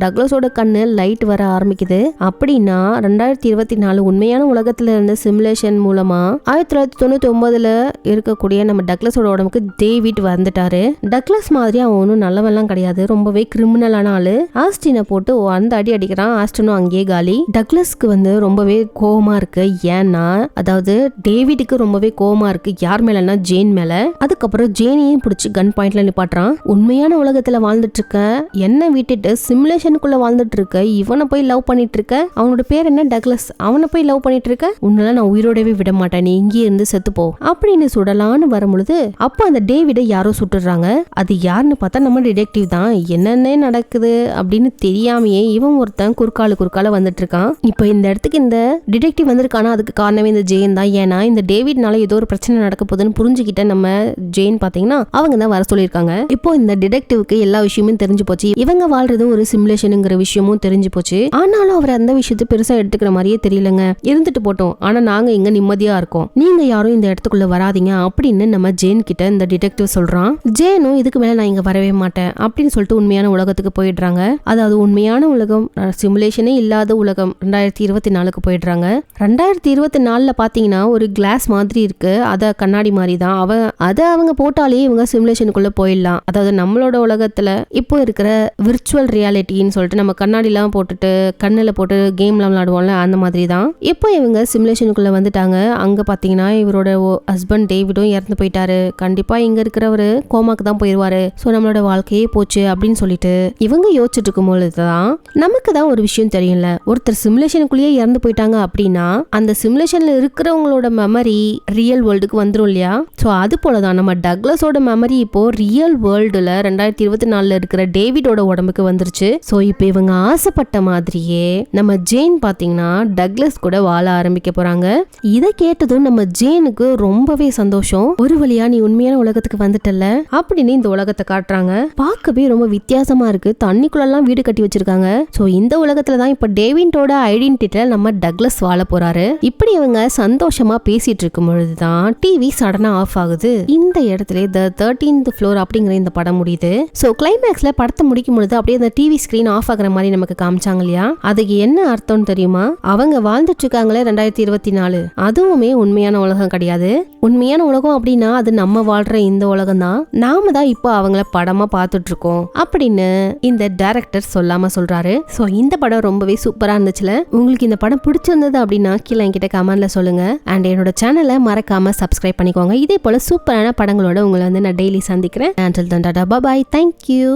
டக்ளஸோட கண்ணு லைட் வர ஆரம்பிக்குது. அப்படின்னா 2024 உண்மையான உலகத்துல இருந்த சிமுலேஷன் மூலமா 1999ல இருக்கக்கூடிய நம்ம டக்ளஸோட உடம்புக்கு டேவிட் வந்துட்டாரு. டக்ளஸ் மாதிரி அவன் ஒன்றும் நல்லவெல்லாம் கிடையாது, ரொம்பவே கிரிமினலான ஆளு. ஆஸ்டினை போட்டு அந்த அடி அடிக்கிறான். ஆஸ்டினும் அங்கேயே காலி. டக்ளஸ்க்கு வந்து ரொம்பவே கோவமா இருக்கு. ஏன்னா அதாவது டேவிடுக்கு ரொம்பவே கோவமா இருக்கு. யார் மேலன்னா ஜேன் மேல. அதுக்கப்புறம் ஜேனையும் பிடிச்சி கன் பாயிண்ட்ல நிப்பாட்டுறான். உண்மையான உலகத்துல வாழ்ந்துட்டு இருக்க என்ன விட்டுட்டு சிமுலேஷனுக்குள்ள வாழ்ந்துட்டு இருக்க இவனை போய் லவ் பண்ணிட்டு இருக்க, அவனோட பேர் என்ன டக்ளஸ், அவனை போய் லவ் பண்ணிட்டு இருக்க, உன்னால நான் உயிரோடவே விட மாட்டேன், நீ இங்கே இருந்து செத்துப்போ அப்படின்னு சுடலான்னு வரும்பொழுது அப்ப அந்த டேவிட யாரோ சுட்டுறாங்க. அது யாருன்னு பார்த்தா நம்ம டிடெக்டிவ் தான். என்னென்ன நடக்குது அப்படின்னு தெரியாமையே இவன் ஒருத்தன் குறுக்கால வந்துட்டு இருக்கான். இப்போ இந்த இடத்துக்கு இந்த டிடெக்டிவ் வந்திருக்கானா அதுக்கு காரணமே இந்த ஜெயின் தான். ஏன்னா இந்த டேவிட்னால ஏதோ ஒரு பிரச்சனை நடக்க போகுதுன்னு புரிஞ்சுக்கிட்ட நம்ம ஜெயின் பாத்தீங்கன்னா அவங்க தான் வர சொல்லியிருக்காங்க. இப்போ இந்த டிடெக்டிவ்க்கு எல்லா விஷயமும் தெரிஞ்சு போச்சு. இவங்க வாழ்றது ஒரு சிமுலேஷனுங்கிற விஷயமும் தெரிஞ்சு போச்சு. ஆனாலும் அவர் அந்த விஷயத்தை பெருசா எடுத்துக்கிற மாதிரியே தெரியலங்க. இருந்துட்டு போட்டோம், ஆனா நாங்க இங்க நிம்மதியா இருக்கோம், நீங்க யாரும் இந்த இடத்துக்குள்ள வராதீங்க அப்படின்னு நம்ம ஜெயின் கிட்ட இந்த டிடெக்டிவ் சொல்றான். ஜேனும் இதுக்கு மேல நான் இங்க வரவே மாட்டேன் அப்படின்னு சொல்லிட்டு உண்மையான உலகத்துக்கு போயிடுறாங்க. அதாவது உண்மையான உலகம், சிமுலேஷனே இல்லாத உலகம் 2024க்கு போயிடுறாங்க. 2024ல பாத்தீங்கன்னா ஒரு கிளாஸ் மாதிரி இருக்கு, அத கண்ணாடி மாதிரி தான். அவங்க போட்டாலே இவங்க சிமுலேஷனுக்குள்ள போயிடலாம். அதாவது நம்மளோட உலகத்துல இப்போ இருக்கிற விர்ச்சுவல் ரியாலிட்டின்னு சொல்லிட்டு நம்ம கண்ணாடி எல்லாம் போட்டுட்டு கண்ணுல போட்டு கேம் எல்லாம் விளையாடுவோம்ல, அந்த மாதிரி தான். இப்போ இவங்க சிமுலேஷனுக்குள்ள வந்துட்டாங்க. அங்க பாத்தீங்கன்னா இவரோட ஹஸ்பண்ட் டேவிடும் இறந்து போயிட்டாரு. கண்டிப்பா இங்க இருக்கிறவரு கோமாக்கு தான் போயிருவாரு. சோ நம்மளோட வாழ்க்கையே போச்சு அப்படின்னு சொல்லிட்டு இவங்க யோசிச்சுட்டு இருக்கும் பொழுதுதான் நமக்கு தான் ஒரு விஷயம் தெரியும்ல, ஒருத்தர் சிமுலேஷனுக்குள்ளேயே இறந்து போயிட்டாங்க அப்படின்னா அந்த சிமுலேஷன்ல இருக்கிறவங்களோட மெமரி ரியல் வேர்ல்டுக்கு வந்துரும் இல்லையா. சோ அது போலதான் நம்ம டக்ளஸோட மெமரி இப்போ ரியல் வேர்ல்டுல 2024ல இருக்கிற டேவிடோட உடம்புக்கு வந்துருச்சு. சோ இப்போ இவங்க ஆசைப்பட்ட மாதிரியே நம்ம ஜேன் பாத்தீங்கன்னா டக்ளஸ் கூட வாழ ஆரம்பிக்க போறாங்க. இதை கேட்டதும் நம்ம ஜேனுக்கு ரொம்பவே சந்தோஷம், ஒரு வழியா நீ உண்மையான உலகத்துக்கு வந்துட்டல அப்படின்னு இந்த உலகத்தை காட்டுறாங்க. பார்க்கவே ரொம்ப வித்தியாசமா இருக்கு. தண்ணிக்குள்ளெல்லாம் வீடு கட்டி வச்சிருக்காங்க. சோ இந்த உலகத்துல தான் இப்ப டேவிட்டோட ஐடென்டிட்டில நம்ம டக்ளஸ் வாழ போறாரு. இப்படி இவங்க சந்தோஷமா பேசிட்டு இருக்கும் பொழுதுதான் டிவி சடனா ஆஃப் ஆகுது. இந்த இடத்துல த 13th ஃப்ளோர் அப்படிங்கிற இந்த படம் முடியுது. சோ கிளைமேக்ஸ்ல படத்தை முடிக்கும் பொழுது அப்படியே அந்த டிவி ஸ்கிரீன் ஆஃப் ஆகுற மாதிரி நமக்கு காமிச்சாங்க இல்லையா? அதுக்கு என்ன அர்த்தம்னு தெரியுமா? அவங்க வாழ்ந்துட்டு இருக்காங்களே 2024, அதுவுமே உண்மையான உலகம் கிடையாது. உண்மையான உலகம் அப்படின்னா அது நம்ம வாழ்ற இந்த உலகம் தான். நாம தான் இப்போ அவங்கள படமா பார்த்துட்டு இருக்கோம் அப்படின்னு இந்த டைரக்டர் சொல்லாம சொல்றாரு. சோ இந்த படம் ரொம்பவே சூப்பரா இருந்துச்சுல. உங்களுக்கு இந்த படம் பிடிச்சிருந்தது அப்படின்னா கீழே என்கிட்ட கமெண்ட்ல சொல்லுங்க. அண்ட் என்னோட சேனலை மறக்காம சப்ஸ்கிரைப் பண்ணிக்கோங்க. இதே போல சூப்பரான படங்களோட உங்களை வந்து நான் டெய்லி சந்திக்கிறேன். Until then, bye bye. Thank you.